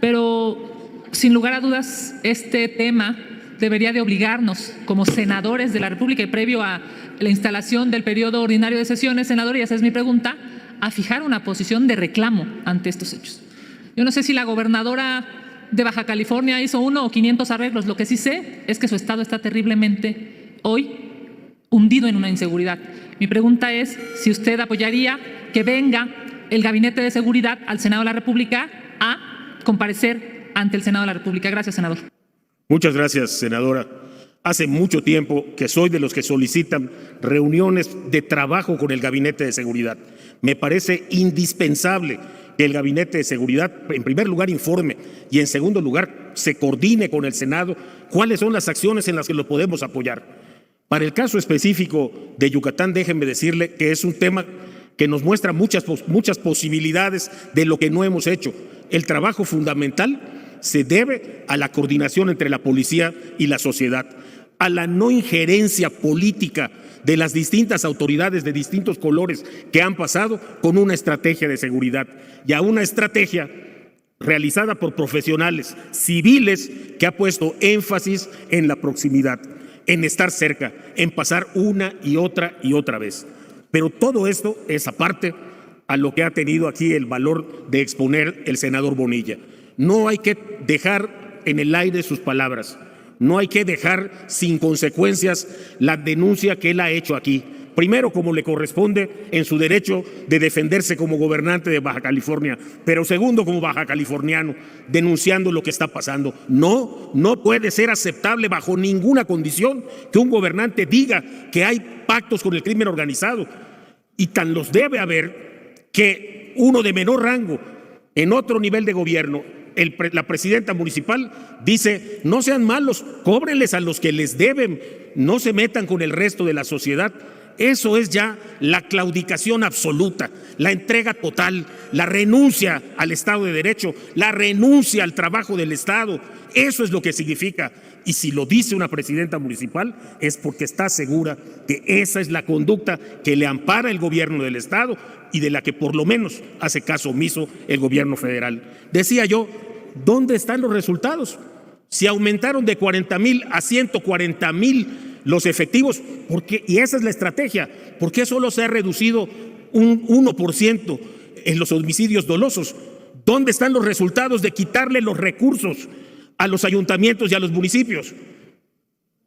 Pero, sin lugar a dudas, este tema debería de obligarnos, como senadores de la República y previo a la instalación del periodo ordinario de sesiones, senador, y esa es mi pregunta, a fijar una posición de reclamo ante estos hechos. Yo no sé si la gobernadora de Baja California hizo 1 o 500 arreglos. Lo que sí sé es que su estado está terriblemente hoy hundido en una inseguridad. Mi pregunta es si usted apoyaría que venga el Gabinete de Seguridad al Senado de la República a comparecer ante el Senado de la República. Gracias, senador. Muchas gracias, senadora. Hace mucho tiempo que soy de los que solicitan reuniones de trabajo con el Gabinete de Seguridad. Me parece indispensable que el Gabinete de Seguridad, en primer lugar, informe y, en segundo lugar, se coordine con el Senado cuáles son las acciones en las que lo podemos apoyar. Para el caso específico de Yucatán, déjenme decirle que es un tema que nos muestra muchas posibilidades de lo que no hemos hecho. El trabajo fundamental se debe a la coordinación entre la policía y la sociedad, a la no injerencia política de las distintas autoridades de distintos colores que han pasado con una estrategia de seguridad y a una estrategia realizada por profesionales civiles que ha puesto énfasis en la proximidad, en estar cerca, en pasar una y otra vez. Pero todo esto es aparte a lo que ha tenido aquí el valor de exponer el senador Bonilla. No hay que dejar en el aire sus palabras. No hay que dejar sin consecuencias la denuncia que él ha hecho aquí. Primero, como le corresponde en su derecho de defenderse como gobernante de Baja California, pero segundo, como baja californiano, denunciando lo que está pasando. No puede ser aceptable bajo ninguna condición que un gobernante diga que hay pactos con el crimen organizado, y tan los debe haber que uno de menor rango en otro nivel de gobierno, la presidenta municipal, dice: no sean malos, cóbrenles a los que les deben, no se metan con el resto de la sociedad. Eso es ya la claudicación absoluta, la entrega total, la renuncia al Estado de Derecho, la renuncia al trabajo del Estado. Eso es lo que significa. Y si lo dice una presidenta municipal es porque está segura que esa es la conducta que le ampara el gobierno del Estado y de la que por lo menos hace caso omiso el gobierno federal. Decía yo, ¿dónde están los resultados? Si aumentaron de 40,000 a 140,000 los efectivos, y esa es la estrategia. ¿Por qué solo se ha reducido un 1% en los homicidios dolosos? ¿Dónde están los resultados de quitarle los recursos a los ayuntamientos y a los municipios?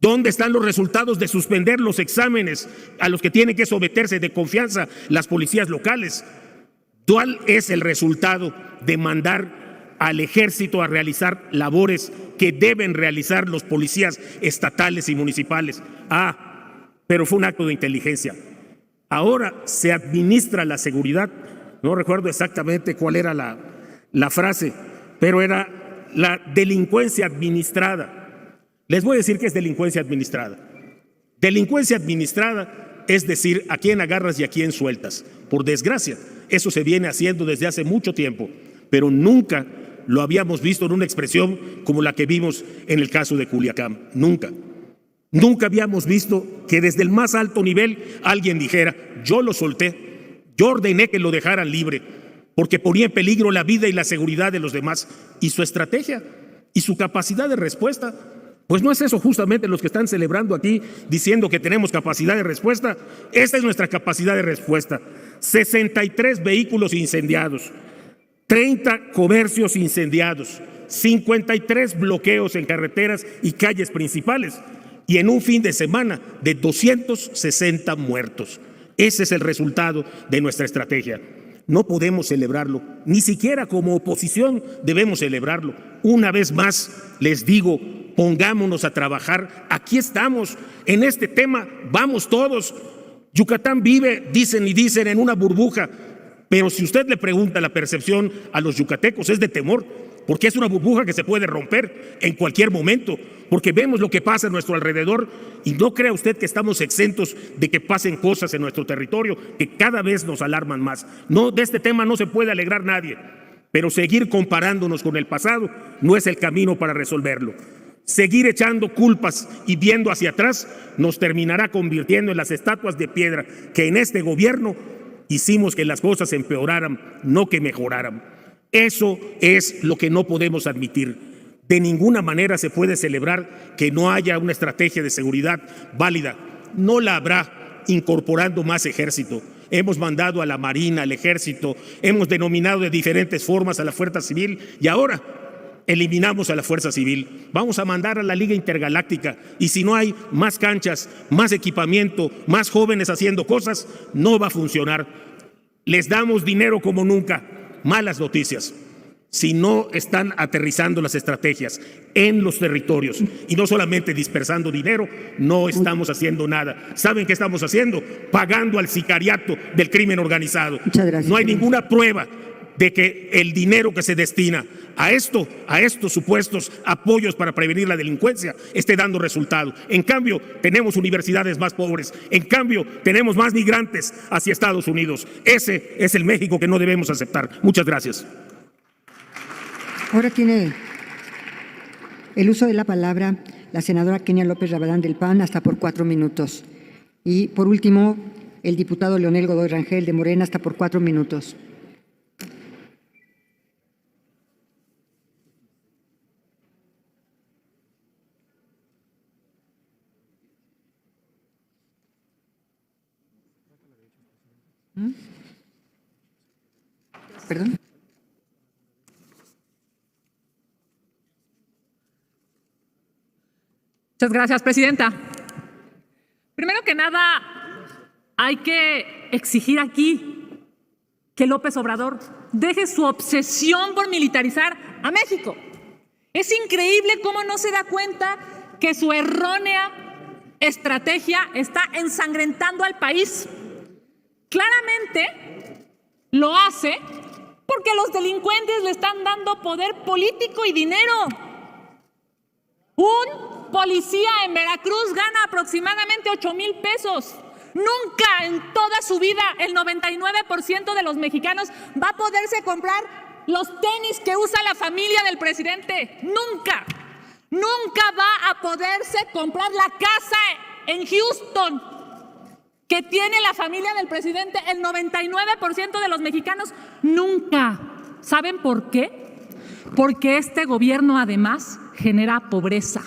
¿Dónde están los resultados de suspender los exámenes a los que tienen que someterse de confianza las policías locales? ¿Cuál es el resultado de mandar al ejército a realizar labores que deben realizar los policías estatales y municipales? Pero fue un acto de inteligencia. Ahora se administra la seguridad. No recuerdo exactamente cuál era la frase, pero era la delincuencia administrada. Les voy a decir que es delincuencia administrada. Delincuencia administrada es decir, a quién agarras y a quién sueltas. Por desgracia, eso se viene haciendo desde hace mucho tiempo, pero nunca lo habíamos visto en una expresión como la que vimos en el caso de Culiacán. Nunca. Nunca habíamos visto que desde el más alto nivel alguien dijera: yo lo solté, yo ordené que lo dejaran libre, porque ponía en peligro la vida y la seguridad de los demás. Y su estrategia y su capacidad de respuesta, pues no es eso justamente los que están celebrando aquí diciendo que tenemos capacidad de respuesta. Esta es nuestra capacidad de respuesta. 63 vehículos incendiados, 30 comercios incendiados, 53 bloqueos en carreteras y calles principales, y en un fin de semana de 260 muertos. Ese es el resultado de nuestra estrategia. No podemos celebrarlo, ni siquiera como oposición debemos celebrarlo. Una vez más les digo, pongámonos a trabajar. Aquí estamos, en este tema vamos todos. Yucatán vive, dicen en una burbuja, pero si usted le pregunta la percepción a los yucatecos es de temor, porque es una burbuja que se puede romper en cualquier momento, porque vemos lo que pasa a nuestro alrededor y no crea usted que estamos exentos de que pasen cosas en nuestro territorio que cada vez nos alarman más. No, de este tema no se puede alegrar nadie, pero seguir comparándonos con el pasado no es el camino para resolverlo. Seguir echando culpas y viendo hacia atrás nos terminará convirtiendo en las estatuas de piedra que en este gobierno hicimos que las cosas empeoraran, no que mejoraran. Eso es lo que no podemos admitir. De ninguna manera se puede celebrar que no haya una estrategia de seguridad válida. No la habrá incorporando más ejército. Hemos mandado a la Marina, al Ejército, hemos denominado de diferentes formas a la Fuerza Civil y ahora eliminamos a la Fuerza Civil. Vamos a mandar a la Liga Intergaláctica y si no hay más canchas, más equipamiento, más jóvenes haciendo cosas, no va a funcionar. Les damos dinero como nunca. Malas noticias. Si no están aterrizando las estrategias en los territorios y no solamente dispersando dinero, no estamos haciendo nada. ¿Saben qué estamos haciendo? Pagando al sicariato del crimen organizado. Muchas gracias. No hay ninguna prueba de que el dinero que se destina a estos supuestos apoyos para prevenir la delincuencia esté dando resultado. En cambio, tenemos universidades más pobres. En cambio, tenemos más migrantes hacia Estados Unidos. Ese es el México que no debemos aceptar. Muchas gracias. Ahora tiene el uso de la palabra la senadora Kenia López Rabadán del PAN, hasta por 4 minutos. Y por último, el diputado Leonel Godoy Rangel de Morena, hasta por 4 minutos. ¿Perdón? Muchas gracias, presidenta. Primero que nada, hay que exigir aquí que López Obrador deje su obsesión por militarizar a México. Es increíble cómo no se da cuenta que su errónea estrategia está ensangrentando al país. Claramente lo hace porque los delincuentes le están dando poder político y dinero. Un policía en Veracruz gana aproximadamente 8,000 pesos. Nunca en toda su vida el 99% de los mexicanos va a poderse comprar los tenis que usa la familia del presidente. Nunca. Nunca va a poderse comprar la casa en Houston que tiene la familia del presidente. El 99% de los mexicanos nunca. ¿Saben por qué? Porque este gobierno además genera pobreza.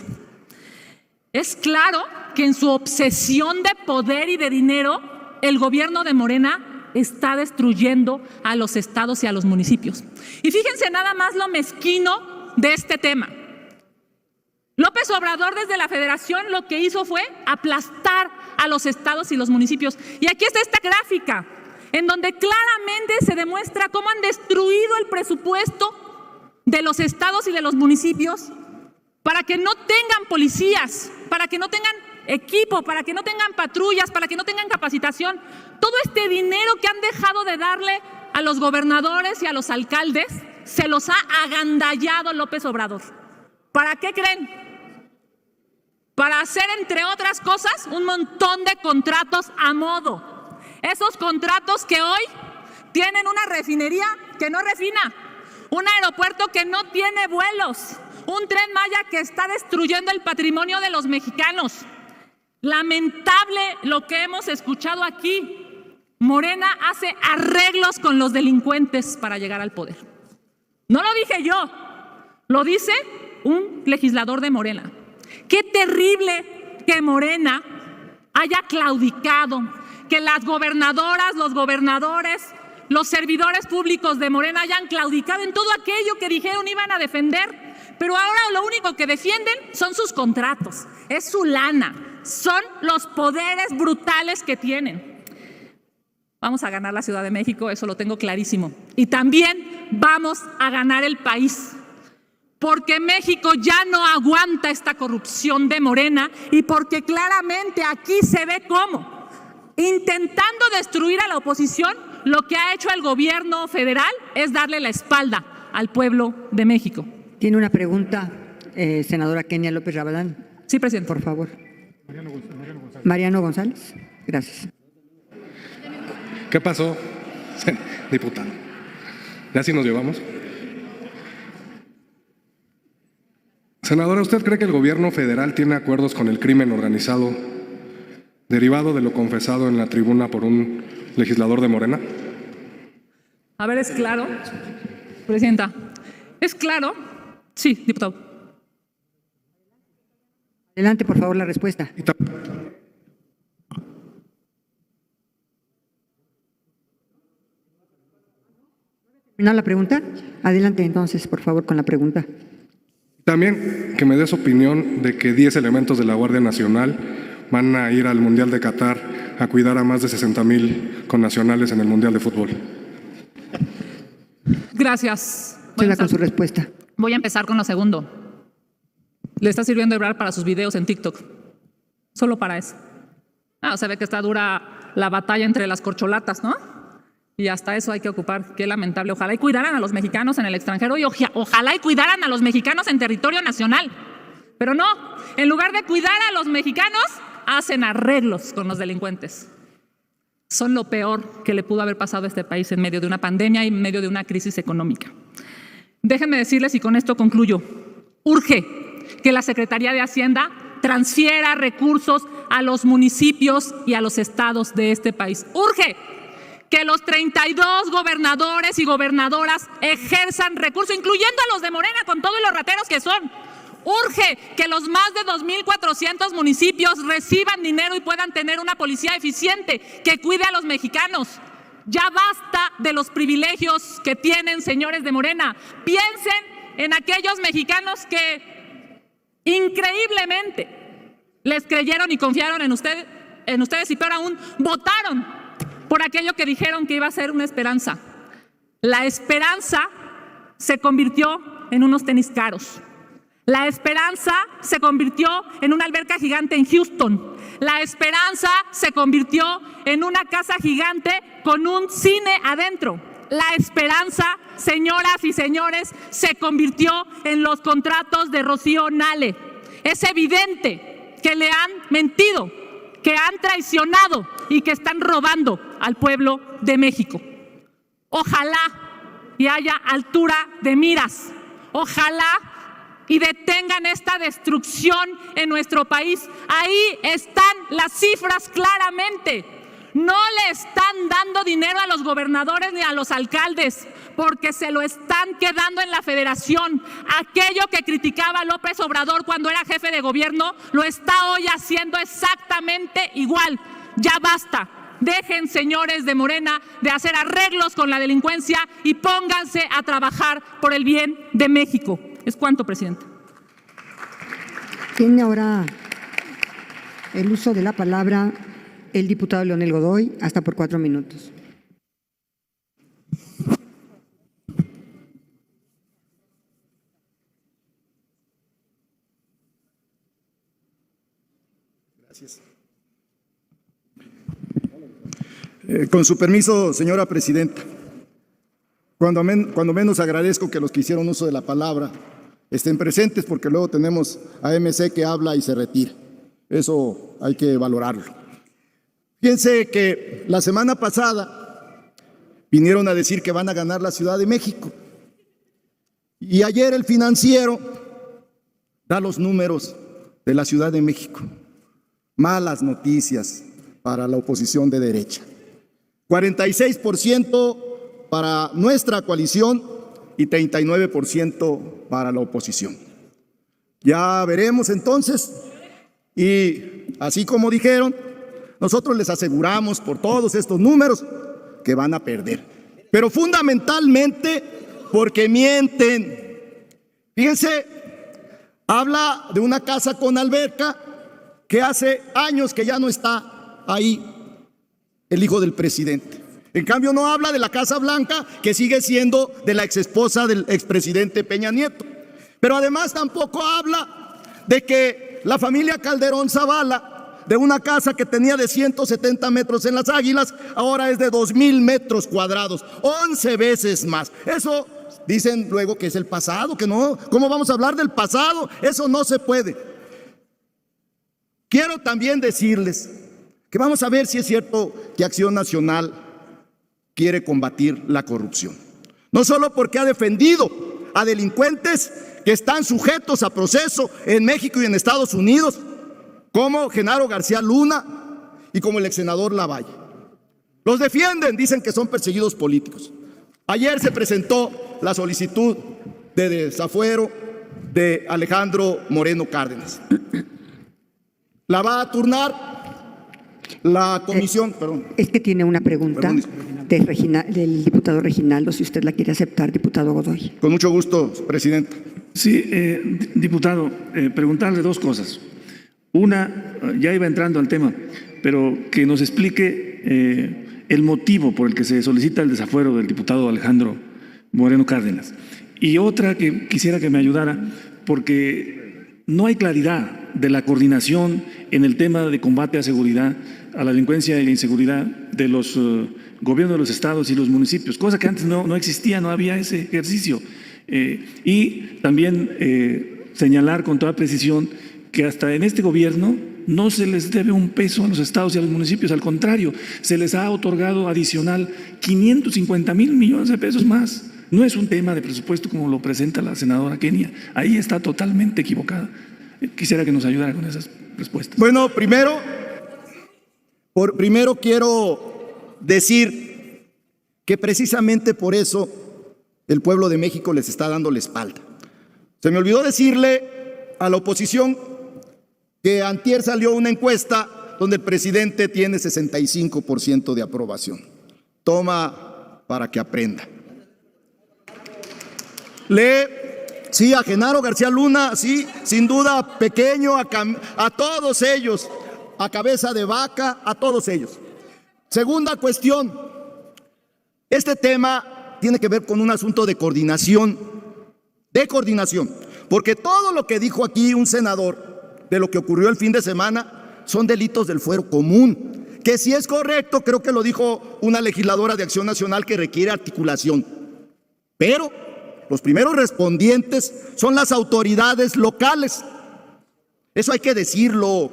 Es claro que en su obsesión de poder y de dinero, el gobierno de Morena está destruyendo a los estados y a los municipios. Y fíjense nada más lo mezquino de este tema. López Obrador desde la Federación lo que hizo fue aplastar a los estados y los municipios. Y aquí está esta gráfica, en donde claramente se demuestra cómo han destruido el presupuesto de los estados y de los municipios para que no tengan policías, para que no tengan equipo, para que no tengan patrullas, para que no tengan capacitación. Todo este dinero que han dejado de darle a los gobernadores y a los alcaldes, se los ha agandallado López Obrador. ¿Para qué creen? Para hacer, entre otras cosas, un montón de contratos a modo. Esos contratos que hoy tienen una refinería que no refina, un aeropuerto que no tiene vuelos, un Tren Maya que está destruyendo el patrimonio de los mexicanos. Lamentable lo que hemos escuchado aquí. Morena hace arreglos con los delincuentes para llegar al poder. No lo dije yo, lo dice un legislador de Morena. Qué terrible que Morena haya claudicado, que las gobernadoras, los gobernadores, los servidores públicos de Morena hayan claudicado en todo aquello que dijeron iban a defender, pero ahora lo único que defienden son sus contratos, es su lana, son los poderes brutales que tienen. Vamos a ganar la Ciudad de México, eso lo tengo clarísimo. Y también vamos a ganar el país. Porque México ya no aguanta esta corrupción de Morena y porque claramente aquí se ve cómo, intentando destruir a la oposición, lo que ha hecho el gobierno federal es darle la espalda al pueblo de México. Tiene una pregunta, senadora Kenia López Rabadán. Sí, presidente. Por favor. Mariano González. Gracias. ¿Qué pasó, diputado? ¿Ya sí nos llevamos? Senadora, ¿usted cree que el gobierno federal tiene acuerdos con el crimen organizado derivado de lo confesado en la tribuna por un legislador de Morena? A ver, ¿es claro? Presidenta, ¿es claro? Sí, diputado. Adelante, por favor, la respuesta. ¿Terminó la pregunta? Adelante, entonces, por favor, con la pregunta. También que me dé su opinión de que 10 elementos de la Guardia Nacional van a ir al Mundial de Qatar a cuidar a más de 60,000 connacionales en el Mundial de Fútbol. Gracias. Queda con su respuesta. Voy a empezar con lo segundo. Le está sirviendo de hablar para sus videos en TikTok. Solo para eso. Se ve que está dura la batalla entre las corcholatas, ¿no? Y hasta eso hay que ocupar. Qué lamentable. Ojalá y cuidaran a los mexicanos en el extranjero y ojalá y cuidaran a los mexicanos en territorio nacional. Pero no, en lugar de cuidar a los mexicanos, hacen arreglos con los delincuentes. Son lo peor que le pudo haber pasado a este país en medio de una pandemia y en medio de una crisis económica. Déjenme decirles, y con esto concluyo, urge que la Secretaría de Hacienda transfiera recursos a los municipios y a los estados de este país. Urge que los 32 gobernadores y gobernadoras ejerzan recursos, incluyendo a los de Morena, con todos los rateros que son. Urge que los más de 2,400 municipios reciban dinero y puedan tener una policía eficiente que cuide a los mexicanos. Ya basta de los privilegios que tienen, señores de Morena. Piensen en aquellos mexicanos que increíblemente les creyeron y confiaron en ustedes y peor aún, votaron por aquello que dijeron que iba a ser una esperanza. La esperanza se convirtió en unos tenis caros. La esperanza se convirtió en una alberca gigante en Houston. La esperanza se convirtió en una casa gigante con un cine adentro. La esperanza, señoras y señores, se convirtió en los contratos de Rocío Nale. Es evidente que le han mentido, que han traicionado y que están robando al pueblo de México. Ojalá y haya altura de miras. Ojalá y detengan esta destrucción en nuestro país. Ahí están las cifras claramente. No le están dando dinero a los gobernadores ni a los alcaldes, porque se lo están quedando en la federación. Aquello que criticaba López Obrador cuando era jefe de gobierno, lo está hoy haciendo exactamente igual. Ya basta. Dejen, señores de Morena, de hacer arreglos con la delincuencia y pónganse a trabajar por el bien de México. Es cuanto, presidente. Tiene ahora el uso de la palabra el diputado Leonel Godoy, hasta por 4 minutos. Gracias. Con su permiso, señora presidenta, cuando menos agradezco que los que hicieron uso de la palabra estén presentes, porque luego tenemos a MC que habla y se retira. Eso hay que valorarlo. Fíjense que la semana pasada vinieron a decir que van a ganar la Ciudad de México. Y ayer el Financiero da los números de la Ciudad de México. Malas noticias para la oposición de derecha. 46% para nuestra coalición y 39% para la oposición. Ya veremos entonces. Y así como dijeron, nosotros les aseguramos por todos estos números que van a perder. Pero fundamentalmente porque mienten. Fíjense, habla de una casa con alberca que hace años que ya no está ahí el hijo del presidente. En cambio no habla de la Casa Blanca, que sigue siendo de la exesposa del expresidente Peña Nieto. Pero además tampoco habla de que la familia Calderón Zavala, de una casa que tenía de 170 metros en Las Águilas, ahora es de 2,000 metros cuadrados, 11 veces más. Eso dicen luego que es el pasado, que no. ¿Cómo vamos a hablar del pasado? Eso no se puede. Quiero también decirles que vamos a ver si es cierto que Acción Nacional quiere combatir la corrupción. No solo porque ha defendido a delincuentes que están sujetos a proceso en México y en Estados Unidos, como Genaro García Luna y como el exsenador Lavalle. Los defienden, dicen que son perseguidos políticos. Ayer se presentó la solicitud de desafuero de Alejandro Moreno Cárdenas. La va a turnar la comisión, perdón. Es que tiene una pregunta del diputado Reginaldo, si usted la quiere aceptar, diputado Godoy. Con mucho gusto, presidenta. Sí, diputado, preguntarle dos cosas. Una, ya iba entrando al tema, pero que nos explique el motivo por el que se solicita el desafuero del diputado Alejandro Moreno Cárdenas. Y otra que quisiera que me ayudara, porque no hay claridad de la coordinación en el tema de combate a seguridad, a la delincuencia y la inseguridad de los gobiernos de los estados y los municipios, cosa que antes no existía, no había ese ejercicio. Y también señalar con toda precisión que hasta en este gobierno no se les debe un peso a los estados y a los municipios, al contrario, se les ha otorgado adicional 550,000 millones de pesos más. No es un tema de presupuesto como lo presenta la senadora Kenia, ahí está totalmente equivocada. Quisiera que nos ayudara con esas respuestas. Bueno, primero quiero decir que precisamente por eso el pueblo de México les está dando la espalda. Se me olvidó decirle a la oposición que antier salió una encuesta donde el presidente tiene 65% de aprobación. Toma para que aprenda. Sí, a Genaro García Luna, sí, sin duda pequeño, a todos ellos, a cabeza de vaca, a todos ellos. Segunda cuestión, este tema tiene que ver con un asunto de coordinación, porque todo lo que dijo aquí un senador de lo que ocurrió el fin de semana son delitos del fuero común, que si es correcto, creo que lo dijo una legisladora de Acción Nacional, que requiere articulación, pero los primeros respondientes son las autoridades locales. Eso hay que decirlo.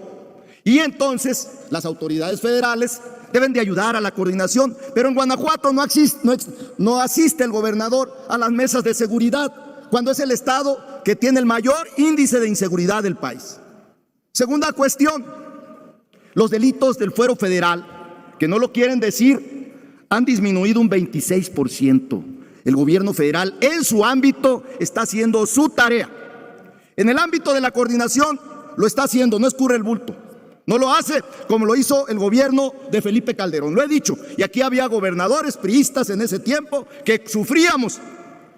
Y entonces las autoridades federales deben de ayudar a la coordinación. Pero en Guanajuato no asiste el gobernador a las mesas de seguridad, cuando es el estado que tiene el mayor índice de inseguridad del país. Segunda cuestión, los delitos del fuero federal que no lo quieren decir, han disminuido un 26%. El gobierno federal en su ámbito está haciendo su tarea. En el ámbito de la coordinación lo está haciendo, no escurre el bulto. No lo hace como lo hizo el gobierno de Felipe Calderón. Lo he dicho, y aquí había gobernadores priistas en ese tiempo que sufríamos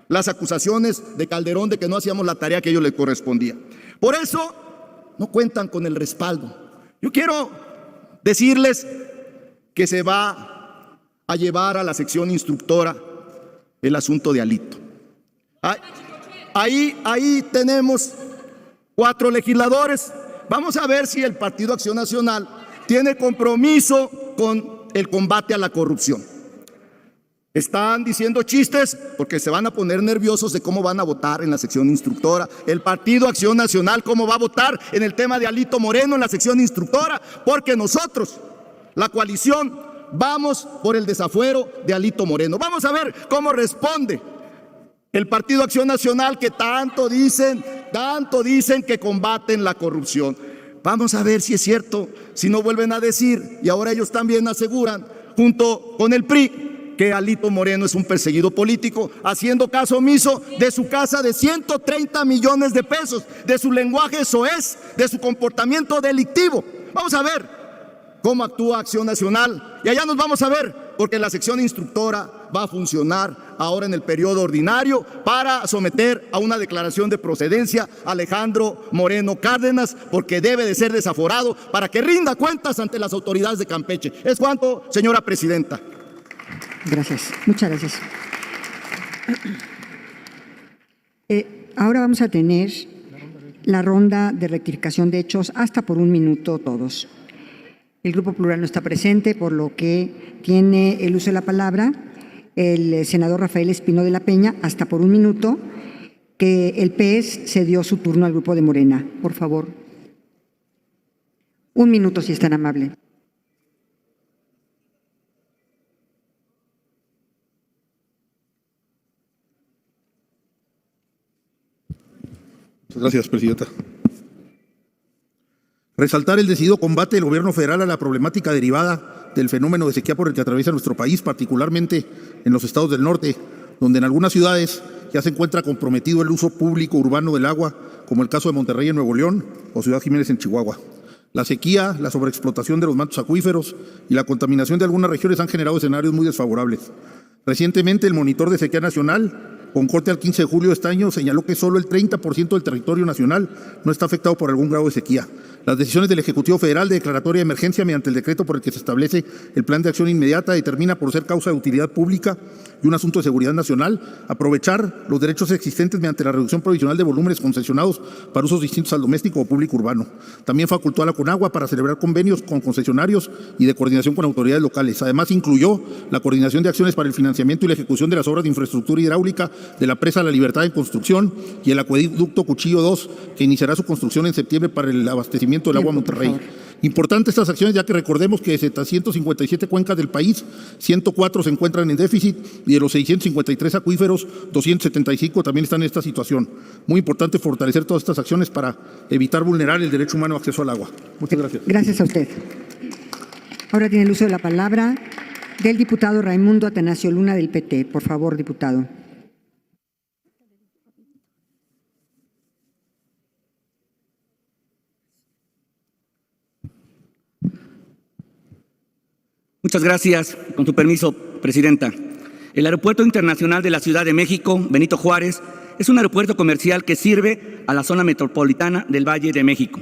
las acusaciones de Calderón de que no hacíamos la tarea que a ellos les correspondía. Por eso no cuentan con el respaldo. Yo quiero decirles que se va a llevar a la sección instructora el asunto de Alito. Ahí tenemos 4 legisladores. Vamos a ver si el Partido Acción Nacional tiene compromiso con el combate a la corrupción. Están diciendo chistes porque se van a poner nerviosos de cómo van a votar en la sección instructora. El Partido Acción Nacional, cómo va a votar en el tema de Alito Moreno en la sección instructora, porque nosotros, la coalición, vamos por el desafuero de Alito Moreno. Vamos a ver cómo responde el Partido Acción Nacional, que tanto dicen que combaten la corrupción. Vamos a ver si es cierto, si no vuelven a decir, y ahora ellos también aseguran, junto con el PRI, que Alito Moreno es un perseguido político, haciendo caso omiso de su casa de 130 millones de pesos, de su lenguaje soez, de su comportamiento delictivo. Vamos a ver cómo actúa Acción Nacional, y allá nos vamos a ver, porque la sección instructora va a funcionar ahora en el periodo ordinario para someter a una declaración de procedencia a Alejandro Moreno Cárdenas, porque debe de ser desaforado para que rinda cuentas ante las autoridades de Campeche. Es cuanto, señora presidenta. Gracias, muchas gracias. Ahora vamos a tener la ronda de rectificación de hechos hasta por 1 minuto todos. El Grupo Plural no está presente, por lo que tiene el uso de la palabra el senador Rafael Espino de la Peña hasta por 1 minuto, que el PS cedió su turno al Grupo de Morena. Por favor. 1 minuto, si es tan amable. Gracias, presidenta. Resaltar el decidido combate del gobierno federal a la problemática derivada del fenómeno de sequía por el que atraviesa nuestro país, particularmente en los estados del norte, donde en algunas ciudades ya se encuentra comprometido el uso público urbano del agua, como el caso de Monterrey en Nuevo León o Ciudad Jiménez en Chihuahua. La sequía, la sobreexplotación de los mantos acuíferos y la contaminación de algunas regiones han generado escenarios muy desfavorables. Recientemente, el Monitor de Sequía Nacional, con corte al 15 de julio de este año, señaló que solo el 30% del territorio nacional no está afectado por algún grado de sequía. Las decisiones del Ejecutivo Federal de declaratoria de emergencia mediante el decreto por el que se establece el Plan de Acción Inmediata determina, por ser causa de utilidad pública y un asunto de seguridad nacional, aprovechar los derechos existentes mediante la reducción provisional de volúmenes concesionados para usos distintos al doméstico o público urbano. También facultó a la CONAGUA para celebrar convenios con concesionarios y de coordinación con autoridades locales. Además, incluyó la coordinación de acciones para el financiamiento y la ejecución de las obras de infraestructura hidráulica de la presa La Libertad en construcción y el acueducto Cuchillo 2, que iniciará su construcción en septiembre para el abastecimiento del agua a Monterrey. Importantes estas acciones, ya que recordemos que de 757 cuencas del país, 104 se encuentran en déficit y de los 653 acuíferos, 275 también están en esta situación. Muy importante fortalecer todas estas acciones para evitar vulnerar el derecho humano a acceso al agua. Muchas gracias. Gracias a usted. Ahora tiene el uso de la palabra del diputado Raimundo Atanasio Luna del PT. Por favor, diputado. Muchas gracias. Con su permiso, presidenta. El Aeropuerto Internacional de la Ciudad de México, Benito Juárez, es un aeropuerto comercial que sirve a la zona metropolitana del Valle de México.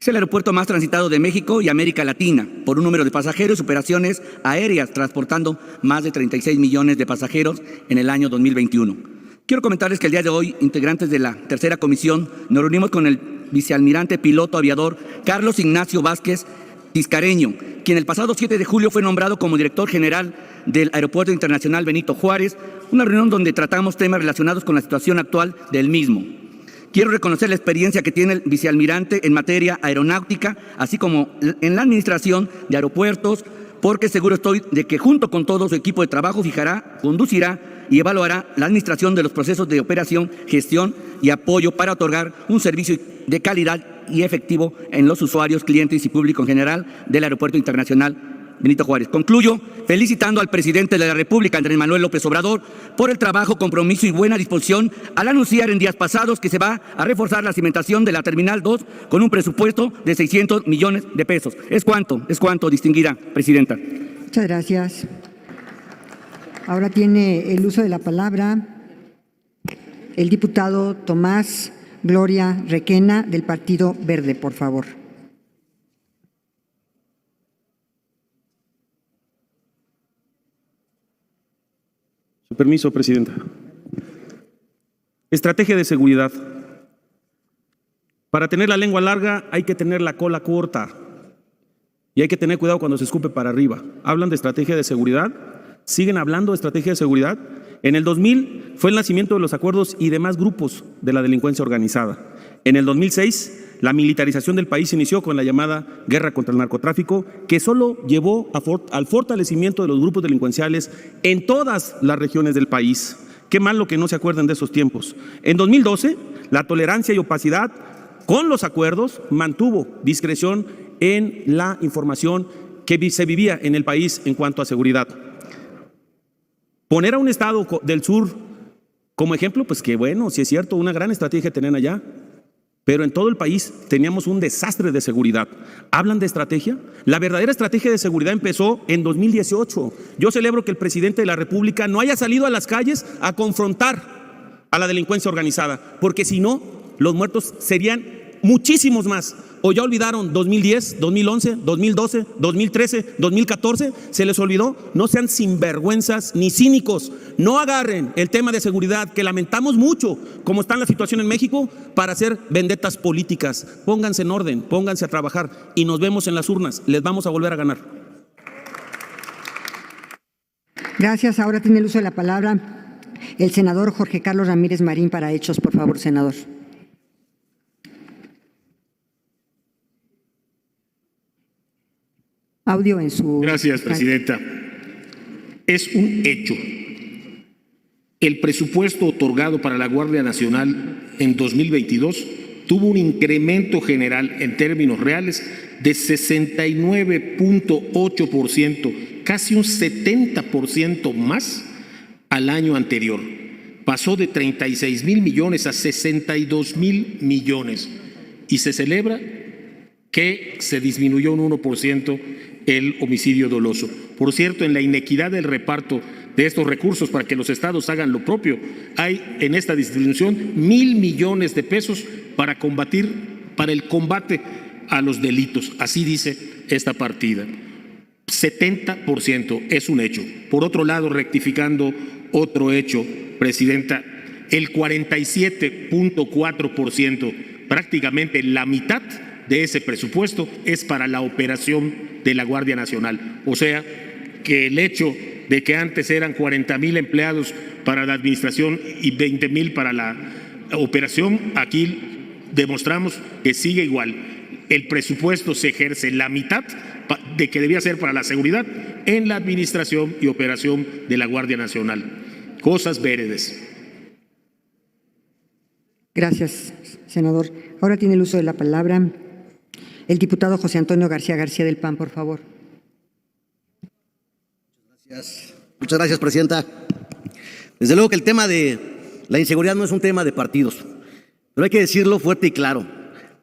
Es el aeropuerto más transitado de México y América Latina por un número de pasajeros y operaciones aéreas, transportando más de 36 millones de pasajeros en el año 2021. Quiero comentarles que el día de hoy, integrantes de la tercera comisión, nos reunimos con el vicealmirante piloto aviador Carlos Ignacio Vázquez Tiscareño, quien el pasado 7 de julio fue nombrado como director general del Aeropuerto Internacional Benito Juárez, una reunión donde tratamos temas relacionados con la situación actual del mismo. Quiero reconocer la experiencia que tiene el vicealmirante en materia aeronáutica, así como en la administración de aeropuertos, porque seguro estoy de que junto con todo su equipo de trabajo fijará, conducirá y evaluará la administración de los procesos de operación, gestión y apoyo para otorgar un servicio de calidad y efectivo en los usuarios, clientes y público en general del Aeropuerto Internacional Benito Juárez. Concluyo felicitando al presidente de la República, Andrés Manuel López Obrador, por el trabajo, compromiso y buena disposición al anunciar en días pasados que se va a reforzar la cimentación de la Terminal 2 con un presupuesto de 600 millones de pesos. Es cuanto, distinguida presidenta. Muchas gracias. Ahora tiene el uso de la palabra el diputado Tomás Gloria Requena, del Partido Verde, por favor. Su permiso, presidenta. Estrategia de seguridad. Para tener la lengua larga hay que tener la cola corta. Y hay que tener cuidado cuando se escupe para arriba. Hablan de estrategia de seguridad. Siguen hablando de estrategia de seguridad. En el 2000 fue el nacimiento de los acuerdos y demás grupos de la delincuencia organizada. En el 2006, la militarización del país inició con la llamada guerra contra el narcotráfico, que solo llevó al fortalecimiento de los grupos delincuenciales en todas las regiones del país. Qué malo que no se acuerden de esos tiempos. En 2012, la tolerancia y opacidad con los acuerdos mantuvo discreción en la información que se vivía en el país en cuanto a seguridad. Poner a un estado del sur como ejemplo, pues que bueno, sí es cierto, una gran estrategia tenían allá, pero en todo el país teníamos un desastre de seguridad. ¿Hablan de estrategia? La verdadera estrategia de seguridad empezó en 2018. Yo celebro que el presidente de la República no haya salido a las calles a confrontar a la delincuencia organizada, porque si no, los muertos serían muchísimos más. ¿O ya olvidaron 2010, 2011, 2012, 2013, 2014? ¿Se les olvidó? No sean sinvergüenzas ni cínicos. No agarren el tema de seguridad, que lamentamos mucho como está la situación en México, para hacer vendetas políticas. Pónganse en orden, pónganse a trabajar y nos vemos en las urnas. Les vamos a volver a ganar. Gracias. Ahora tiene el uso de la palabra el senador Jorge Carlos Ramírez Marín para hechos. Por favor, senador. Audio en su... Gracias, presidenta. Es un hecho. El presupuesto otorgado para la Guardia Nacional en 2022 tuvo un incremento general en términos reales de 69.8%, casi un 70% más al año anterior. Pasó de 36,000 millones a 62,000 millones y se celebra que se disminuyó un 1% el homicidio doloso. Por cierto, en la inequidad del reparto de estos recursos para que los estados hagan lo propio, hay en esta distribución 1,000 millones de pesos para el combate a los delitos. Así dice esta partida. 70% es un hecho. Por otro lado, rectificando otro hecho, presidenta, el 47.4%, prácticamente la mitad de ese presupuesto es para la operación de la Guardia Nacional. O sea, que el hecho de que antes eran 40,000 empleados para la administración y 20,000 para la operación, aquí demostramos que sigue igual. El presupuesto se ejerce la mitad de que debía ser para la seguridad en la administración y operación de la Guardia Nacional. Cosas veredes. Gracias, senador. Ahora tiene el uso de la palabra el diputado José Antonio García García del PAN, por favor. Muchas gracias, presidenta. Desde luego que el tema de la inseguridad no es un tema de partidos, pero hay que decirlo fuerte y claro.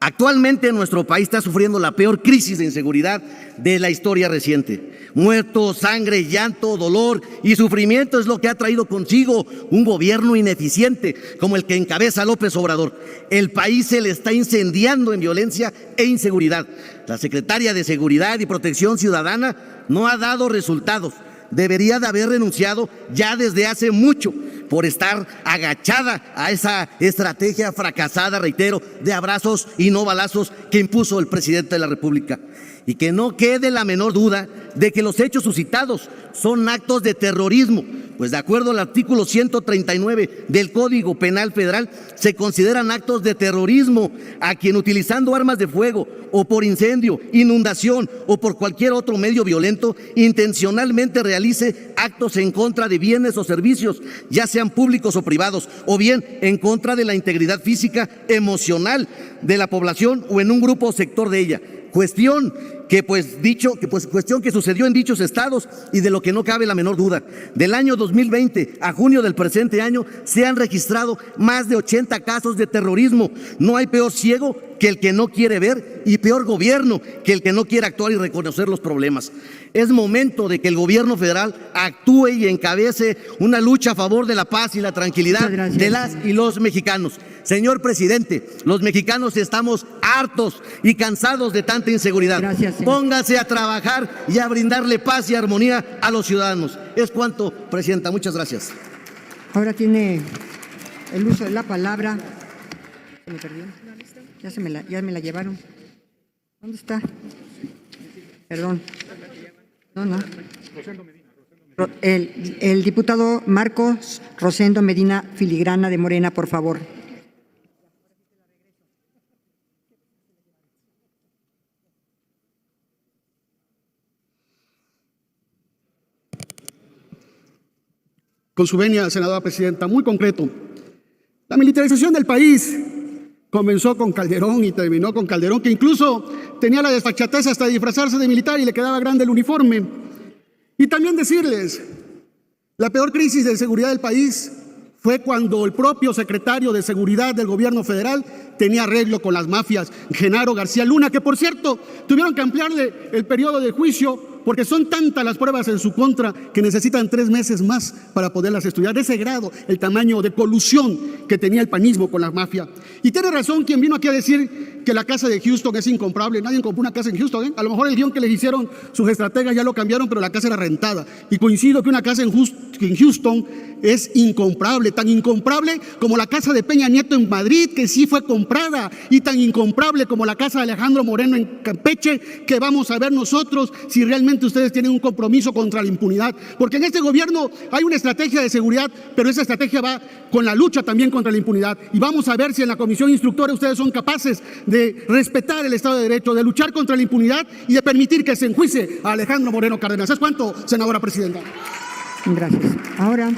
Actualmente nuestro país está sufriendo la peor crisis de inseguridad de la historia reciente. Muertos, sangre, llanto, dolor y sufrimiento es lo que ha traído consigo un gobierno ineficiente como el que encabeza López Obrador. El país se le está incendiando en violencia e inseguridad. La secretaria de Seguridad y Protección Ciudadana no ha dado resultados. Debería de haber renunciado ya desde hace mucho por estar agachada a esa estrategia fracasada, reitero, de abrazos y no balazos que impuso el presidente de la República. Y que no quede la menor duda de que los hechos suscitados son actos de terrorismo, pues de acuerdo al artículo 139 del Código Penal Federal se consideran actos de terrorismo a quien utilizando armas de fuego o por incendio, inundación o por cualquier otro medio violento intencionalmente realice actos en contra de bienes o servicios, ya sean públicos o privados, o bien en contra de la integridad física, emocional de la población o en un grupo o sector de ella. cuestión que sucedió en dichos estados y de lo que no cabe la menor duda. Del año 2020 a junio del presente año se han registrado más de 80 casos de terrorismo. No hay peor ciego que el que no quiere ver y peor gobierno que el que no quiere actuar y reconocer los problemas. Es momento de que el gobierno federal actúe y encabece una lucha a favor de la paz y la tranquilidad de las y los mexicanos. Señor presidente, los mexicanos estamos hartos y cansados de tanta inseguridad. Póngase a trabajar y a brindarle paz y armonía a los ciudadanos. Es cuanto, presidenta. Muchas gracias. Ahora tiene el uso de la palabra. ¿Se me perdió? Ya me la llevaron. ¿Dónde está? Perdón. No. El diputado Marcos Rosendo Medina Filigrana de Morena, por favor. Con su venia, senadora presidenta, muy concreto. La militarización del país comenzó con Calderón y terminó con Calderón, que incluso tenía la desfachatez hasta de disfrazarse de militar y le quedaba grande el uniforme. Y también decirles, la peor crisis de seguridad del país fue cuando el propio secretario de Seguridad del gobierno federal tenía arreglo con las mafias, Genaro García Luna, que por cierto tuvieron que ampliarle el periodo de juicio porque son tantas las pruebas en su contra que necesitan 3 meses más para poderlas estudiar. De ese grado, el tamaño de colusión que tenía el panismo con la mafia. Y tiene razón quien vino aquí a decir que la casa de Houston es incomprable. Nadie compró una casa en Houston, ¿eh? A lo mejor el guión que les hicieron sus estrategas ya lo cambiaron, pero la casa era rentada. Y coincido que una casa en Houston es incomprable, tan incomprable como la casa de Peña Nieto en Madrid, que sí fue comprada, y tan incomprable como la casa de Alejandro Moreno en Campeche, que vamos a ver nosotros si realmente ustedes tienen un compromiso contra la impunidad. Porque en este gobierno hay una estrategia de seguridad, pero esa estrategia va con la lucha también contra la impunidad. Y vamos a ver si en la comisión instructora ustedes son capaces de respetar el Estado de Derecho, de luchar contra la impunidad y de permitir que se enjuicie a Alejandro Moreno Cárdenas. ¿Es cuánto, senadora presidenta? Gracias. Ahora,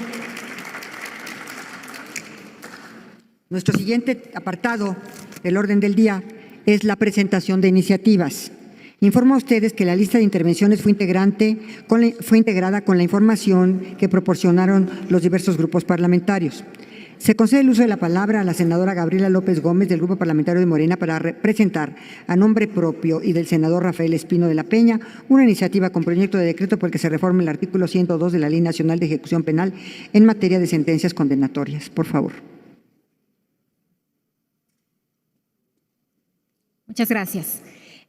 nuestro siguiente apartado del orden del día es la presentación de iniciativas. Informo a ustedes que la lista de intervenciones fue integrada con la información que proporcionaron los diversos grupos parlamentarios. Se concede el uso de la palabra a la senadora Gabriela López Gómez del Grupo Parlamentario de Morena para presentar a nombre propio y del senador Rafael Espino de la Peña una iniciativa con proyecto de decreto por el que se reforme el artículo 102 de la Ley Nacional de Ejecución Penal en materia de sentencias condenatorias. Por favor. Muchas gracias.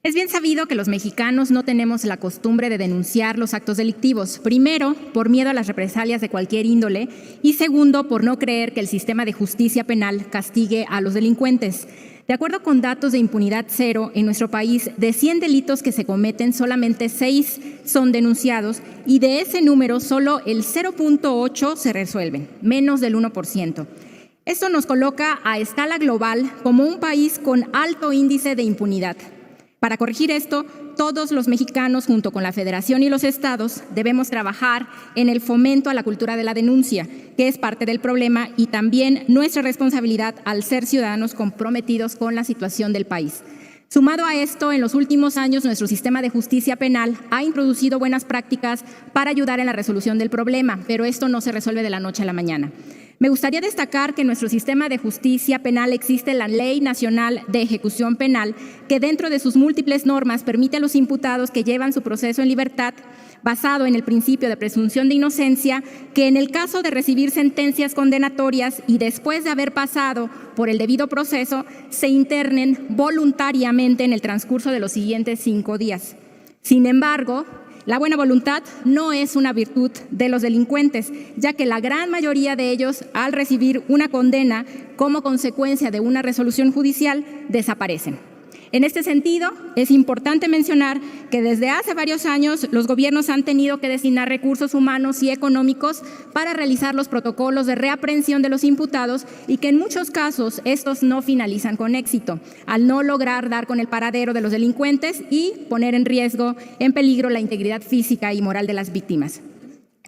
Es bien sabido que los mexicanos no tenemos la costumbre de denunciar los actos delictivos, primero, por miedo a las represalias de cualquier índole, y segundo, por no creer que el sistema de justicia penal castigue a los delincuentes. De acuerdo con datos de impunidad cero, en nuestro país, de 100 delitos que se cometen, solamente 6 son denunciados, y de ese número, solo el 0.8 se resuelven, menos del 1%. Esto nos coloca a escala global como un país con alto índice de impunidad. Para corregir esto, todos los mexicanos, junto con la Federación y los estados, debemos trabajar en el fomento a la cultura de la denuncia, que es parte del problema y también nuestra responsabilidad al ser ciudadanos comprometidos con la situación del país. Sumado a esto, en los últimos años, nuestro sistema de justicia penal ha introducido buenas prácticas para ayudar en la resolución del problema, pero esto no se resuelve de la noche a la mañana. Me gustaría destacar que en nuestro sistema de justicia penal existe la Ley Nacional de Ejecución Penal, que dentro de sus múltiples normas permite a los imputados que llevan su proceso en libertad, basado en el principio de presunción de inocencia, que en el caso de recibir sentencias condenatorias y después de haber pasado por el debido proceso, se internen voluntariamente en el transcurso de los siguientes 5 días. Sin embargo, la buena voluntad no es una virtud de los delincuentes, ya que la gran mayoría de ellos, al recibir una condena como consecuencia de una resolución judicial, desaparecen. En este sentido, es importante mencionar que desde hace varios años los gobiernos han tenido que destinar recursos humanos y económicos para realizar los protocolos de reaprehensión de los imputados y que en muchos casos estos no finalizan con éxito, al no lograr dar con el paradero de los delincuentes y poner en riesgo, en peligro, la integridad física y moral de las víctimas.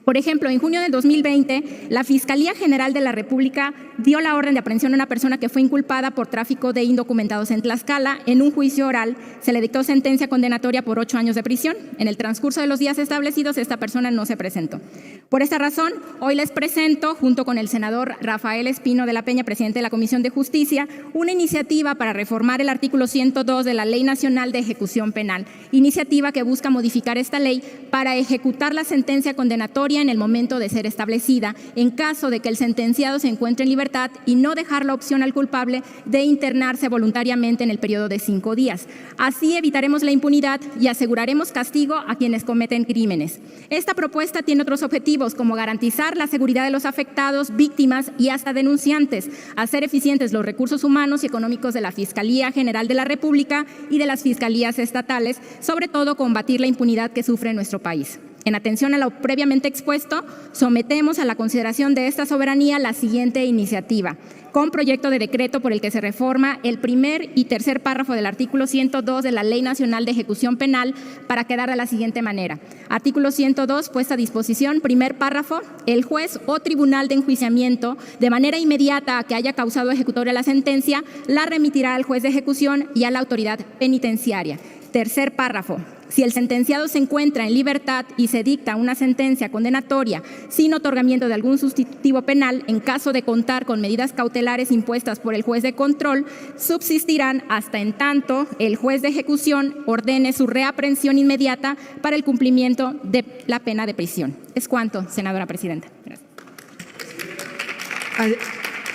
Por ejemplo, en junio del 2020, la Fiscalía General de la República dio la orden de aprehensión a una persona que fue inculpada por tráfico de indocumentados en Tlaxcala. En un juicio oral se le dictó sentencia condenatoria por 8 años de prisión. En el transcurso de los días establecidos, esta persona no se presentó. Por esta razón, hoy les presento, junto con el senador Rafael Espino de la Peña, presidente de la Comisión de Justicia, una iniciativa para reformar el artículo 102 de la Ley Nacional de Ejecución Penal. Iniciativa que busca modificar esta ley para ejecutar la sentencia condenatoria en el momento de ser establecida, en caso de que el sentenciado se encuentre en libertad, y no dejar la opción al culpable de internarse voluntariamente en el periodo de 5 días. Así evitaremos la impunidad y aseguraremos castigo a quienes cometen crímenes. Esta propuesta tiene otros objetivos, como garantizar la seguridad de los afectados, víctimas y hasta denunciantes, hacer eficientes los recursos humanos y económicos de la Fiscalía General de la República y de las fiscalías estatales, sobre todo combatir la impunidad que sufre nuestro país. En atención a lo previamente expuesto, sometemos a la consideración de esta soberanía la siguiente iniciativa, con proyecto de decreto por el que se reforma el primer y tercer párrafo del artículo 102 de la Ley Nacional de Ejecución Penal para quedar de la siguiente manera. Artículo 102, puesta a disposición, primer párrafo, el juez o tribunal de enjuiciamiento, de manera inmediata a que haya causado ejecutoria la sentencia, la remitirá al juez de ejecución y a la autoridad penitenciaria. Tercer párrafo. Si el sentenciado se encuentra en libertad y se dicta una sentencia condenatoria sin otorgamiento de algún sustitutivo penal, en caso de contar con medidas cautelares impuestas por el juez de control, subsistirán hasta en tanto el juez de ejecución ordene su reaprehensión inmediata para el cumplimiento de la pena de prisión. Es cuanto, senadora presidenta. Gracias.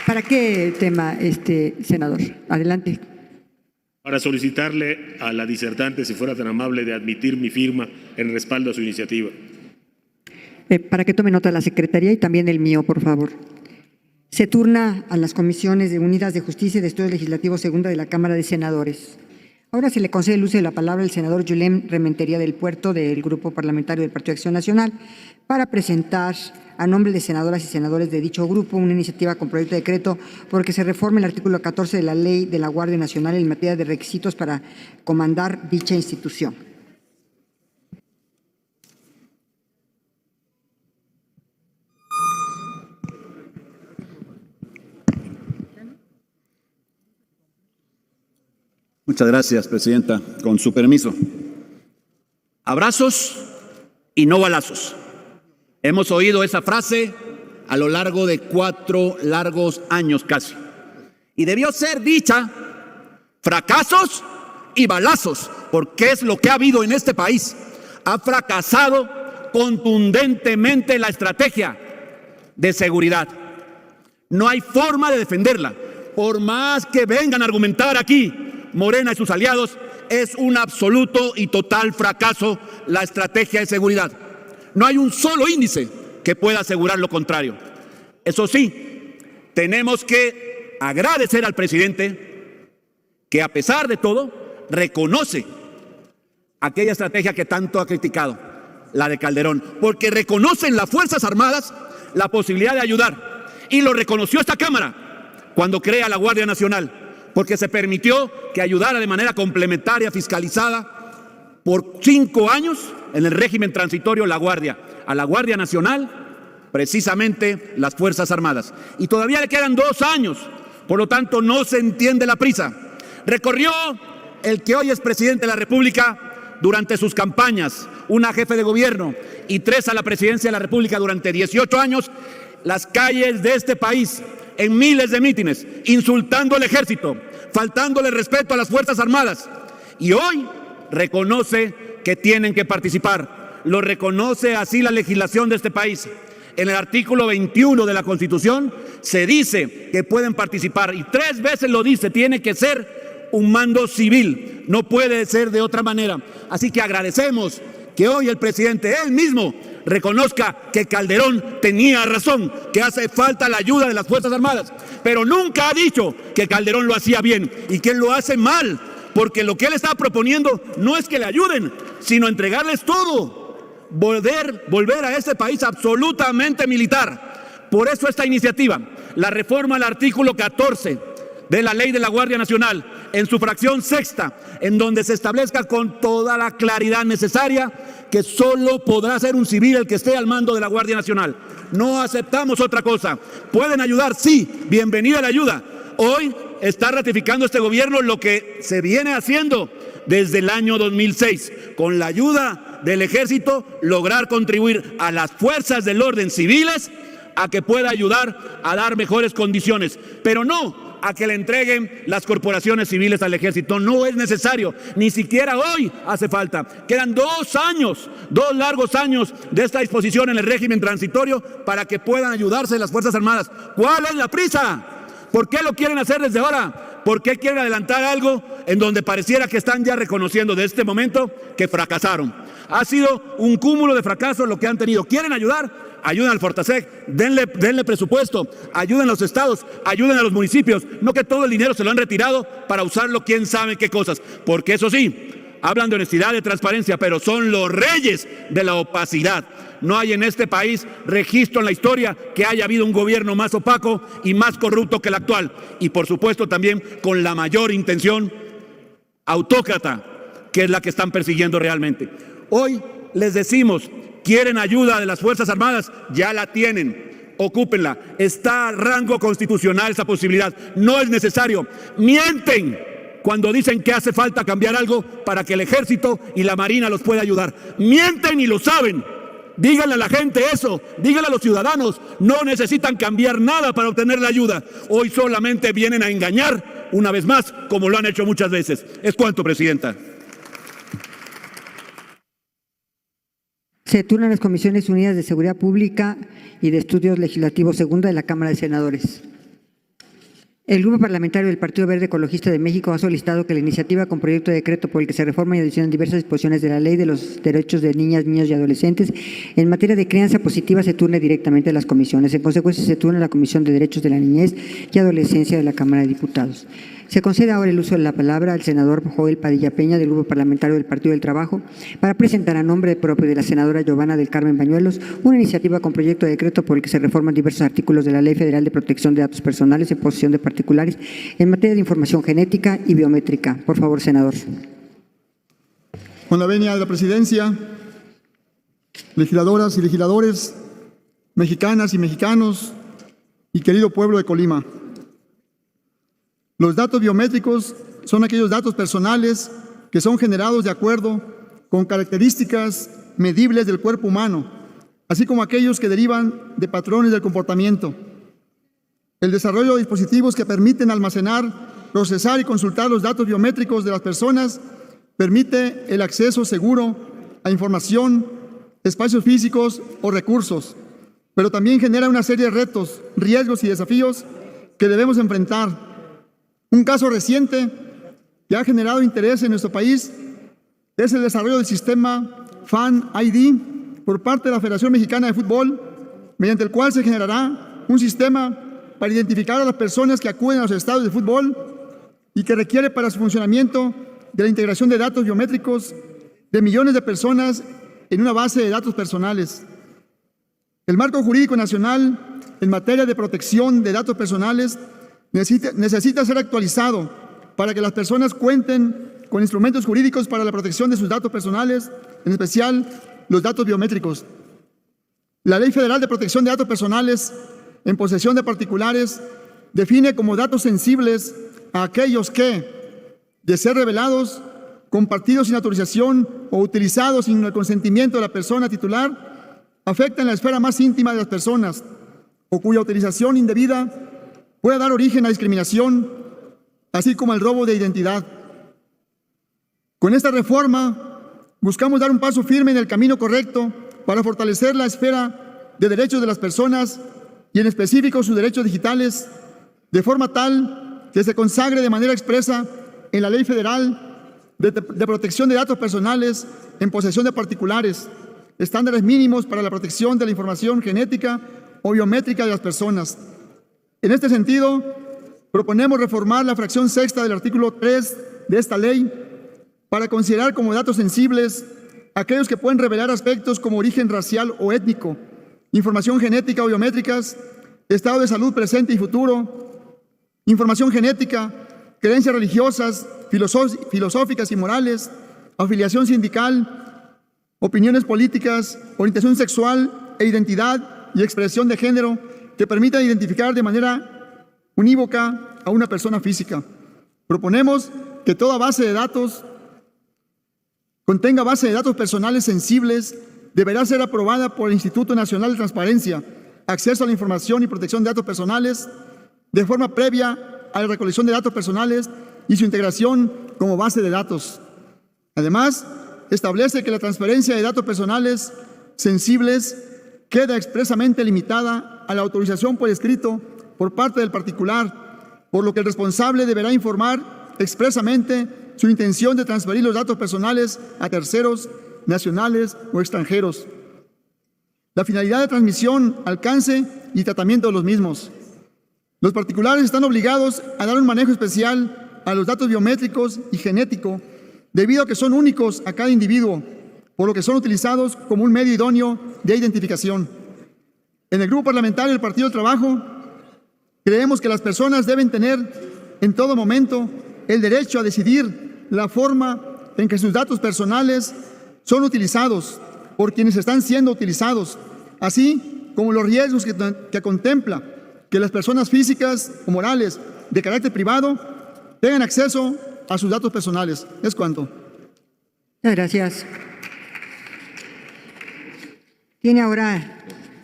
¿Para qué tema, senador? Adelante. Para solicitarle a la disertante, si fuera tan amable, de admitir mi firma en respaldo a su iniciativa. Para que tome nota la Secretaría y también el mío, por favor. Se turna a las comisiones unidas de Justicia y de Estudios Legislativos segunda de la Cámara de Senadores. Ahora se le concede el uso de la palabra al senador Yulem Rementería del Puerto, del Grupo Parlamentario del Partido de Acción Nacional, para presentar a nombre de senadoras y senadores de dicho grupo una iniciativa con proyecto de decreto por el que se reforme el artículo 14 de la Ley de la Guardia Nacional en materia de requisitos para comandar dicha institución. Muchas gracias, presidenta. Con su permiso. Abrazos y no balazos. Hemos oído esa frase a lo largo de 4 largos años casi. Y debió ser dicha fracasos y balazos, porque es lo que ha habido en este país. Ha fracasado contundentemente la estrategia de seguridad. No hay forma de defenderla. Por más que vengan a argumentar aquí Morena y sus aliados, es un absoluto y total fracaso la estrategia de seguridad. No hay un solo índice que pueda asegurar lo contrario. Eso sí, tenemos que agradecer al presidente que, a pesar de todo, reconoce aquella estrategia que tanto ha criticado, la de Calderón, porque reconocen las Fuerzas Armadas la posibilidad de ayudar. Y lo reconoció esta Cámara cuando crea la Guardia Nacional, porque se permitió que ayudara de manera complementaria, fiscalizada, por 5 años en el régimen transitorio la Guardia, a la Guardia Nacional, precisamente las Fuerzas Armadas. Y todavía le quedan 2 años, por lo tanto no se entiende la prisa. Recorrió el que hoy es presidente de la República durante sus campañas, una jefe de gobierno y 3 a la presidencia de la República durante 18 años, las calles de este país en miles de mítines, insultando al ejército, faltándole respeto a las Fuerzas Armadas. Y hoy reconoce que tienen que participar. Lo reconoce así la legislación de este país. En el artículo 21 de la Constitución se dice que pueden participar, y 3 veces lo dice, tiene que ser un mando civil, no puede ser de otra manera. Así que agradecemos que hoy el presidente, él mismo, reconozca que Calderón tenía razón, que hace falta la ayuda de las Fuerzas Armadas, pero nunca ha dicho que Calderón lo hacía bien y que él lo hace mal, porque lo que él está proponiendo no es que le ayuden, sino entregarles todo, volver a este país absolutamente militar. Por eso esta iniciativa, la reforma al artículo 14 de la Ley de la Guardia Nacional, en su fracción sexta, en donde se establezca con toda la claridad necesaria que solo podrá ser un civil el que esté al mando de la Guardia Nacional. No aceptamos otra cosa. ¿Pueden ayudar? Sí, bienvenida la ayuda. Hoy está ratificando este gobierno lo que se viene haciendo desde el año 2006. Con la ayuda del Ejército, lograr contribuir a las fuerzas del orden civiles a que pueda ayudar a dar mejores condiciones, pero no a que le entreguen las corporaciones civiles al Ejército. No es necesario, ni siquiera hoy hace falta. Quedan 2 años, 2 largos años de esta disposición en el régimen transitorio para que puedan ayudarse las Fuerzas Armadas. ¿Cuál es la prisa? ¿Por qué lo quieren hacer desde ahora? ¿Por qué quieren adelantar algo en donde pareciera que están ya reconociendo de este momento que fracasaron? Ha sido un cúmulo de fracasos lo que han tenido. ¿Quieren ayudar? Ayuden al Fortasec, denle presupuesto, ayuden a los estados, ayuden a los municipios, no que todo el dinero se lo han retirado para usarlo quién sabe qué cosas, porque eso sí, hablan de honestidad, de transparencia, pero son los reyes de la opacidad. No hay en este país registro en la historia que haya habido un gobierno más opaco y más corrupto que el actual, y por supuesto también con la mayor intención autócrata, que es la que están persiguiendo realmente. Hoy les decimos, ¿quieren ayuda de las Fuerzas Armadas? Ya la tienen, ocúpenla. Está a rango constitucional esa posibilidad. No es necesario. Mienten cuando dicen que hace falta cambiar algo para que el Ejército y la Marina los pueda ayudar. Mienten y lo saben. Díganle a la gente eso, díganle a los ciudadanos. No necesitan cambiar nada para obtener la ayuda. Hoy solamente vienen a engañar una vez más, como lo han hecho muchas veces. Es cuanto, Presidenta. Se turnan las Comisiones Unidas de Seguridad Pública y de Estudios Legislativos Segunda de la Cámara de Senadores. El Grupo Parlamentario del Partido Verde Ecologista de México ha solicitado que la iniciativa con proyecto de decreto por el que se reforman y adicionan diversas disposiciones de la Ley de los Derechos de Niñas, Niños y Adolescentes en materia de crianza positiva se turne directamente a las comisiones. En consecuencia, se turna a la Comisión de Derechos de la Niñez y Adolescencia de la Cámara de Diputados. Se concede ahora el uso de la palabra al senador Joel Padilla Peña, del Grupo Parlamentario del Partido del Trabajo, para presentar a nombre propio de la senadora Giovanna del Carmen Bañuelos una iniciativa con proyecto de decreto por el que se reforman diversos artículos de la Ley Federal de Protección de Datos Personales en posesión de particulares en materia de información genética y biométrica. Por favor, senador. Con la venia de la Presidencia, legisladoras y legisladores, mexicanas y mexicanos y querido pueblo de Colima. Los datos biométricos son aquellos datos personales que son generados de acuerdo con características medibles del cuerpo humano, así como aquellos que derivan de patrones del comportamiento. El desarrollo de dispositivos que permiten almacenar, procesar y consultar los datos biométricos de las personas permite el acceso seguro a información, espacios físicos o recursos, pero también genera una serie de retos, riesgos y desafíos que debemos enfrentar. Un caso reciente que ha generado interés en nuestro país es el desarrollo del sistema Fan ID por parte de la Federación Mexicana de Fútbol, mediante el cual se generará un sistema para identificar a las personas que acuden a los estadios de fútbol y que requiere para su funcionamiento de la integración de datos biométricos de millones de personas en una base de datos personales. El marco jurídico nacional en materia de protección de datos personales necesita ser actualizado para que las personas cuenten con instrumentos jurídicos para la protección de sus datos personales, en especial los datos biométricos. La Ley Federal de Protección de Datos Personales en posesión de particulares define como datos sensibles a aquellos que, de ser revelados, compartidos sin autorización o utilizados sin el consentimiento de la persona titular, afectan la esfera más íntima de las personas o cuya utilización indebida puede dar origen a discriminación, así como el robo de identidad. Con esta reforma, buscamos dar un paso firme en el camino correcto para fortalecer la esfera de derechos de las personas y en específico sus derechos digitales, de forma tal que se consagre de manera expresa en la Ley Federal de Protección de Datos Personales en posesión de particulares, estándares mínimos para la protección de la información genética o biométrica de las personas. En este sentido, proponemos reformar la fracción sexta del artículo 3 de esta ley para considerar como datos sensibles aquellos que pueden revelar aspectos como origen racial o étnico, información genética o biométricas, estado de salud presente y futuro, información genética creencias religiosas, filosóficas y morales, afiliación sindical, opiniones políticas, orientación sexual e identidad y expresión de género que permitan identificar de manera unívoca a una persona física. Proponemos que toda base de datos contenga base de datos personales sensibles, deberá ser aprobada por el Instituto Nacional de Transparencia, Acceso a la Información y Protección de Datos Personales, de forma previa a la recolección de datos personales y su integración como base de datos. Además, establece que la transferencia de datos personales sensibles queda expresamente limitada a la autorización por escrito por parte del particular, por lo que el responsable deberá informar expresamente su intención de transferir los datos personales a terceros, nacionales o extranjeros. La finalidad de transmisión, alcance y tratamiento de los mismos. Los particulares están obligados a dar un manejo especial a los datos biométricos y genético, debido a que son únicos a cada individuo, por lo que son utilizados como un medio idóneo de identificación. En el Grupo Parlamentario del Partido del Trabajo, creemos que las personas deben tener en todo momento el derecho a decidir la forma en que sus datos personales son utilizados por quienes están siendo utilizados, así como los riesgos que contempla que las personas físicas o morales de carácter privado tengan acceso a sus datos personales. Es cuanto. Muchas gracias. Tiene ahora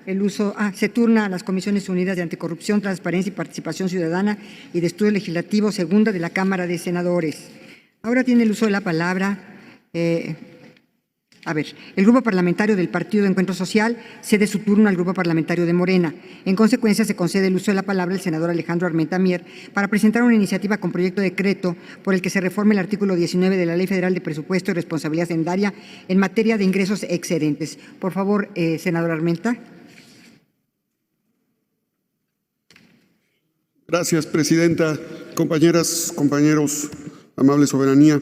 el uso, se turna a las Comisiones Unidas de Anticorrupción, Transparencia y Participación Ciudadana y de Estudio Legislativo Segunda de la Cámara de Senadores. Ahora tiene el uso de la palabra, el Grupo Parlamentario del Partido de Encuentro Social cede su turno al Grupo Parlamentario de Morena. En consecuencia, se concede el uso de la palabra al senador Alejandro Armenta Mier para presentar una iniciativa con proyecto de decreto por el que se reforme el artículo 19 de la Ley Federal de Presupuesto y Responsabilidad Hacendaria en materia de ingresos excedentes. Por favor, senador Armenta. Gracias, presidenta. Compañeras, compañeros, amable soberanía.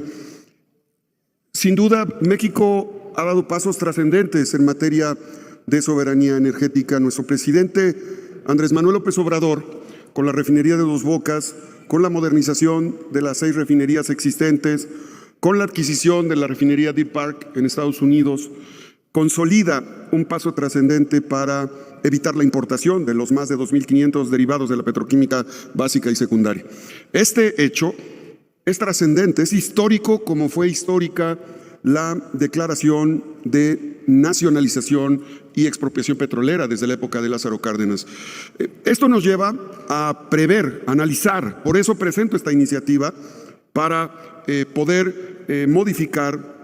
Sin duda, México ha dado pasos trascendentes en materia de soberanía energética. Nuestro presidente Andrés Manuel López Obrador, con la refinería de Dos Bocas, con la modernización de las 6 refinerías existentes, con la adquisición de la refinería Deer Park en Estados Unidos, consolida un paso trascendente para evitar la importación de los más de 2.500 derivados de la petroquímica básica y secundaria. Este hecho es trascendente, es histórico como fue histórica la declaración de nacionalización y expropiación petrolera desde la época de Lázaro Cárdenas. Esto nos lleva a prever, analizar, por eso presento esta iniciativa para poder modificar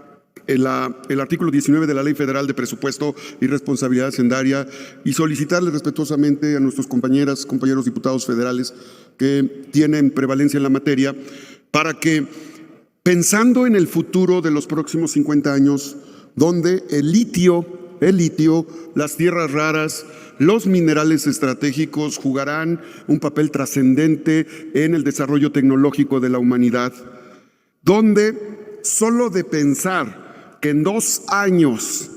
el artículo 19 de la Ley Federal de Presupuesto y Responsabilidad Hacendaria y solicitarle respetuosamente a nuestros compañeros diputados federales que tienen prevalencia en la materia para que, pensando en el futuro de los próximos 50 años, donde el litio, las tierras raras, los minerales estratégicos jugarán un papel trascendente en el desarrollo tecnológico de la humanidad, donde solo de pensar que en 2 años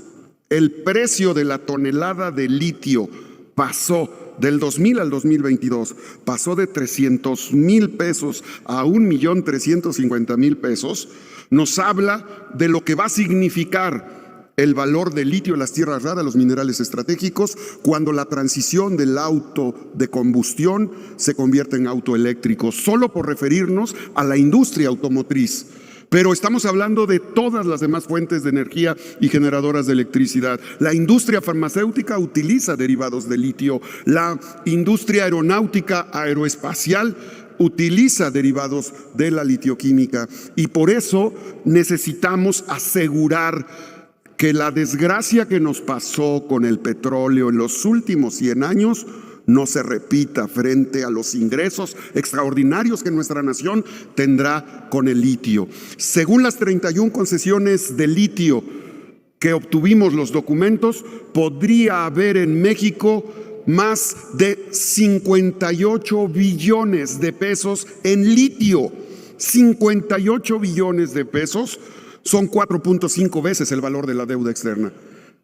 el precio de la tonelada de litio pasó del 2000 al 2022, pasó de 300,000 pesos a 1,350,000 pesos, nos habla de lo que va a significar el valor del litio, las tierras raras, los minerales estratégicos, cuando la transición del auto de combustión se convierte en auto eléctrico, solo por referirnos a la industria automotriz. Pero estamos hablando de todas las demás fuentes de energía y generadoras de electricidad. La industria farmacéutica utiliza derivados de litio. La industria aeronáutica aeroespacial utiliza derivados de la litioquímica. Y por eso necesitamos asegurar que la desgracia que nos pasó con el petróleo en los últimos 100 años no se repita frente a los ingresos extraordinarios que nuestra nación tendrá con el litio. Según las 31 concesiones de litio que obtuvimos los documentos, podría haber en México más de 58 billones de pesos en litio. 58 billones de pesos son 4.5 veces el valor de la deuda externa.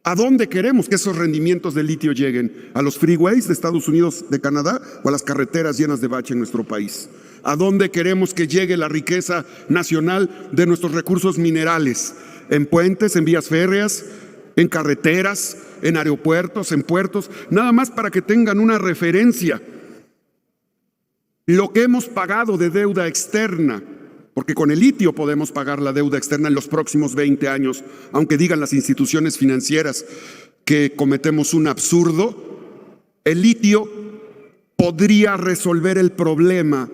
¿A dónde queremos que esos rendimientos de litio lleguen? ¿A los freeways de Estados Unidos, de Canadá o a las carreteras llenas de bache en nuestro país? ¿A dónde queremos que llegue la riqueza nacional de nuestros recursos minerales? En puentes, en vías férreas, en carreteras, en aeropuertos, en puertos, nada más para que tengan una referencia. Lo que hemos pagado de deuda externa, porque con el litio podemos pagar la deuda externa en los próximos 20 años, aunque digan las instituciones financieras que cometemos un absurdo, el litio podría resolver el problema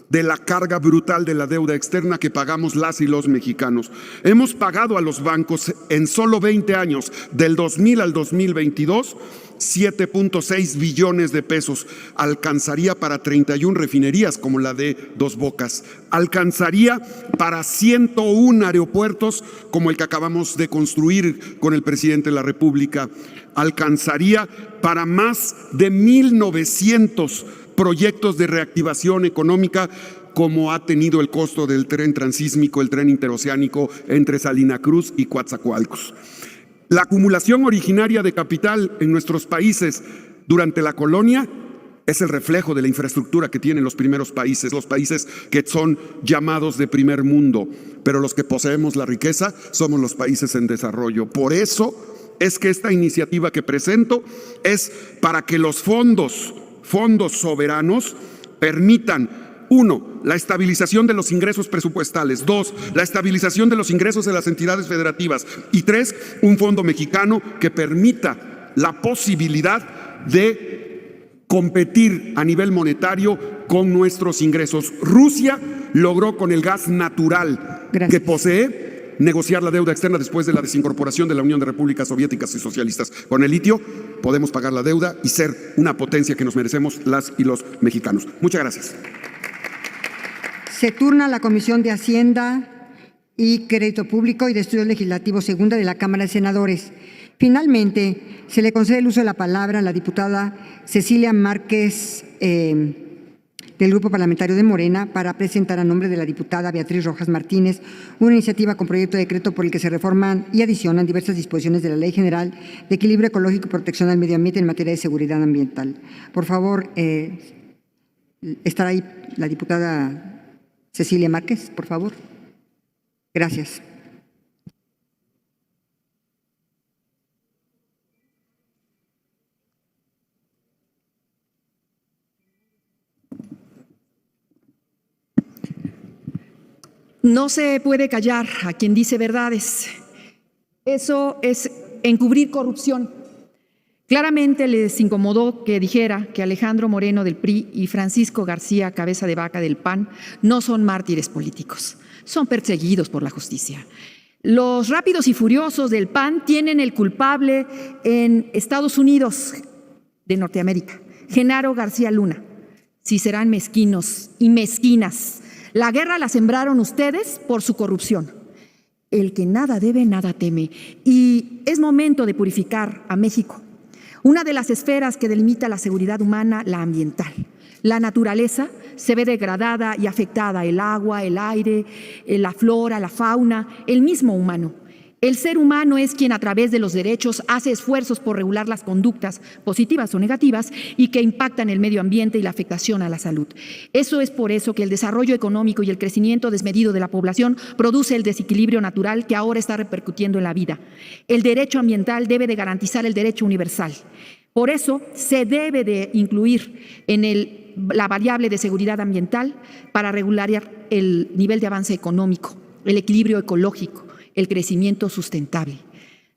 de la carga brutal de la deuda externa que pagamos las y los mexicanos. Hemos pagado a los bancos en solo 20 años, del 2000 al 2022, 7.6 billones de pesos. Alcanzaría para 31 refinerías como la de Dos Bocas. Alcanzaría para 101 aeropuertos como el que acabamos de construir con el presidente de la República. Alcanzaría para más de 1,900 proyectos de reactivación económica como ha tenido el costo del tren transísmico, el tren interoceánico entre Salina Cruz y Coatzacoalcos. La acumulación originaria de capital en nuestros países durante la colonia es el reflejo de la infraestructura que tienen los primeros países, los países que son llamados de primer mundo, pero los que poseemos la riqueza somos los países en desarrollo. Por eso es que esta iniciativa que presento es para que los fondos soberanos permitan: 1, la estabilización de los ingresos presupuestales; 2, la estabilización de los ingresos de las entidades federativas; y 3, un fondo mexicano que permita la posibilidad de competir a nivel monetario con nuestros ingresos. Rusia logró con el gas natural que posee negociar la deuda externa después de la desincorporación de la Unión de Repúblicas Soviéticas y Socialistas. Con el litio podemos pagar la deuda y ser una potencia que nos merecemos las y los mexicanos. Muchas gracias. Se turna la Comisión de Hacienda y Crédito Público y de Estudios Legislativos Segunda de la Cámara de Senadores. Finalmente, se le concede el uso de la palabra a la diputada Cecilia Márquez del Grupo Parlamentario de Morena para presentar a nombre de la diputada Beatriz Rojas Martínez una iniciativa con proyecto de decreto por el que se reforman y adicionan diversas disposiciones de la Ley General de Equilibrio Ecológico y Protección al Medio Ambiente en materia de seguridad ambiental. Por favor, estará ahí la diputada Cecilia Márquez, por favor. Gracias. No se puede callar a quien dice verdades. Eso es encubrir corrupción. Claramente les incomodó que dijera que Alejandro Moreno del PRI y Francisco García Cabeza de Vaca del PAN no son mártires políticos, son perseguidos por la justicia. Los rápidos y furiosos del PAN tienen el culpable en Estados Unidos de Norteamérica, Genaro García Luna. Si serán mezquinos y mezquinas, la guerra la sembraron ustedes por su corrupción. El que nada debe, nada teme. Y es momento de purificar a México. Una de las esferas que delimita la seguridad humana, la ambiental. La naturaleza se ve degradada y afectada, el agua, el aire, la flora, la fauna, el mismo humano. El ser humano es quien a través de los derechos hace esfuerzos por regular las conductas positivas o negativas y que impactan el medio ambiente y la afectación a la salud. Eso es por eso que el desarrollo económico y el crecimiento desmedido de la población produce el desequilibrio natural que ahora está repercutiendo en la vida. El derecho ambiental debe de garantizar el derecho universal. Por eso se debe de incluir en la variable de seguridad ambiental para regular el nivel de avance económico, el equilibrio ecológico, el crecimiento sustentable.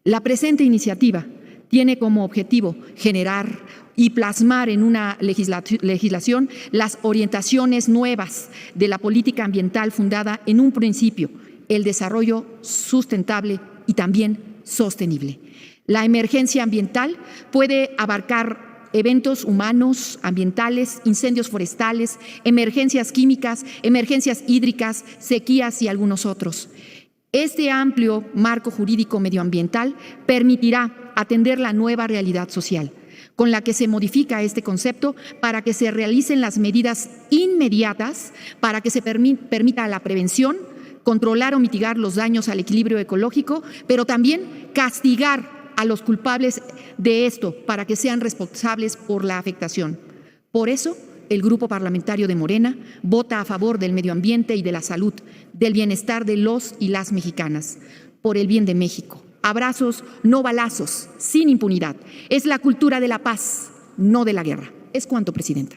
La presente iniciativa tiene como objetivo generar y plasmar en una legislación las orientaciones nuevas de la política ambiental fundada en un principio, el desarrollo sustentable y también sostenible. La emergencia ambiental puede abarcar eventos humanos, ambientales, incendios forestales, emergencias químicas, emergencias hídricas, sequías y algunos otros. Este amplio marco jurídico medioambiental permitirá atender la nueva realidad social, con la que se modifica este concepto para que se realicen las medidas inmediatas, para que se permita la prevención, controlar o mitigar los daños al equilibrio ecológico, pero también castigar a los culpables de esto para que sean responsables por la afectación. Por eso el Grupo Parlamentario de Morena vota a favor del medio ambiente y de la salud, del bienestar de los y las mexicanas, por el bien de México. Abrazos, no balazos, sin impunidad. Es la cultura de la paz, no de la guerra. Es cuanto, Presidenta.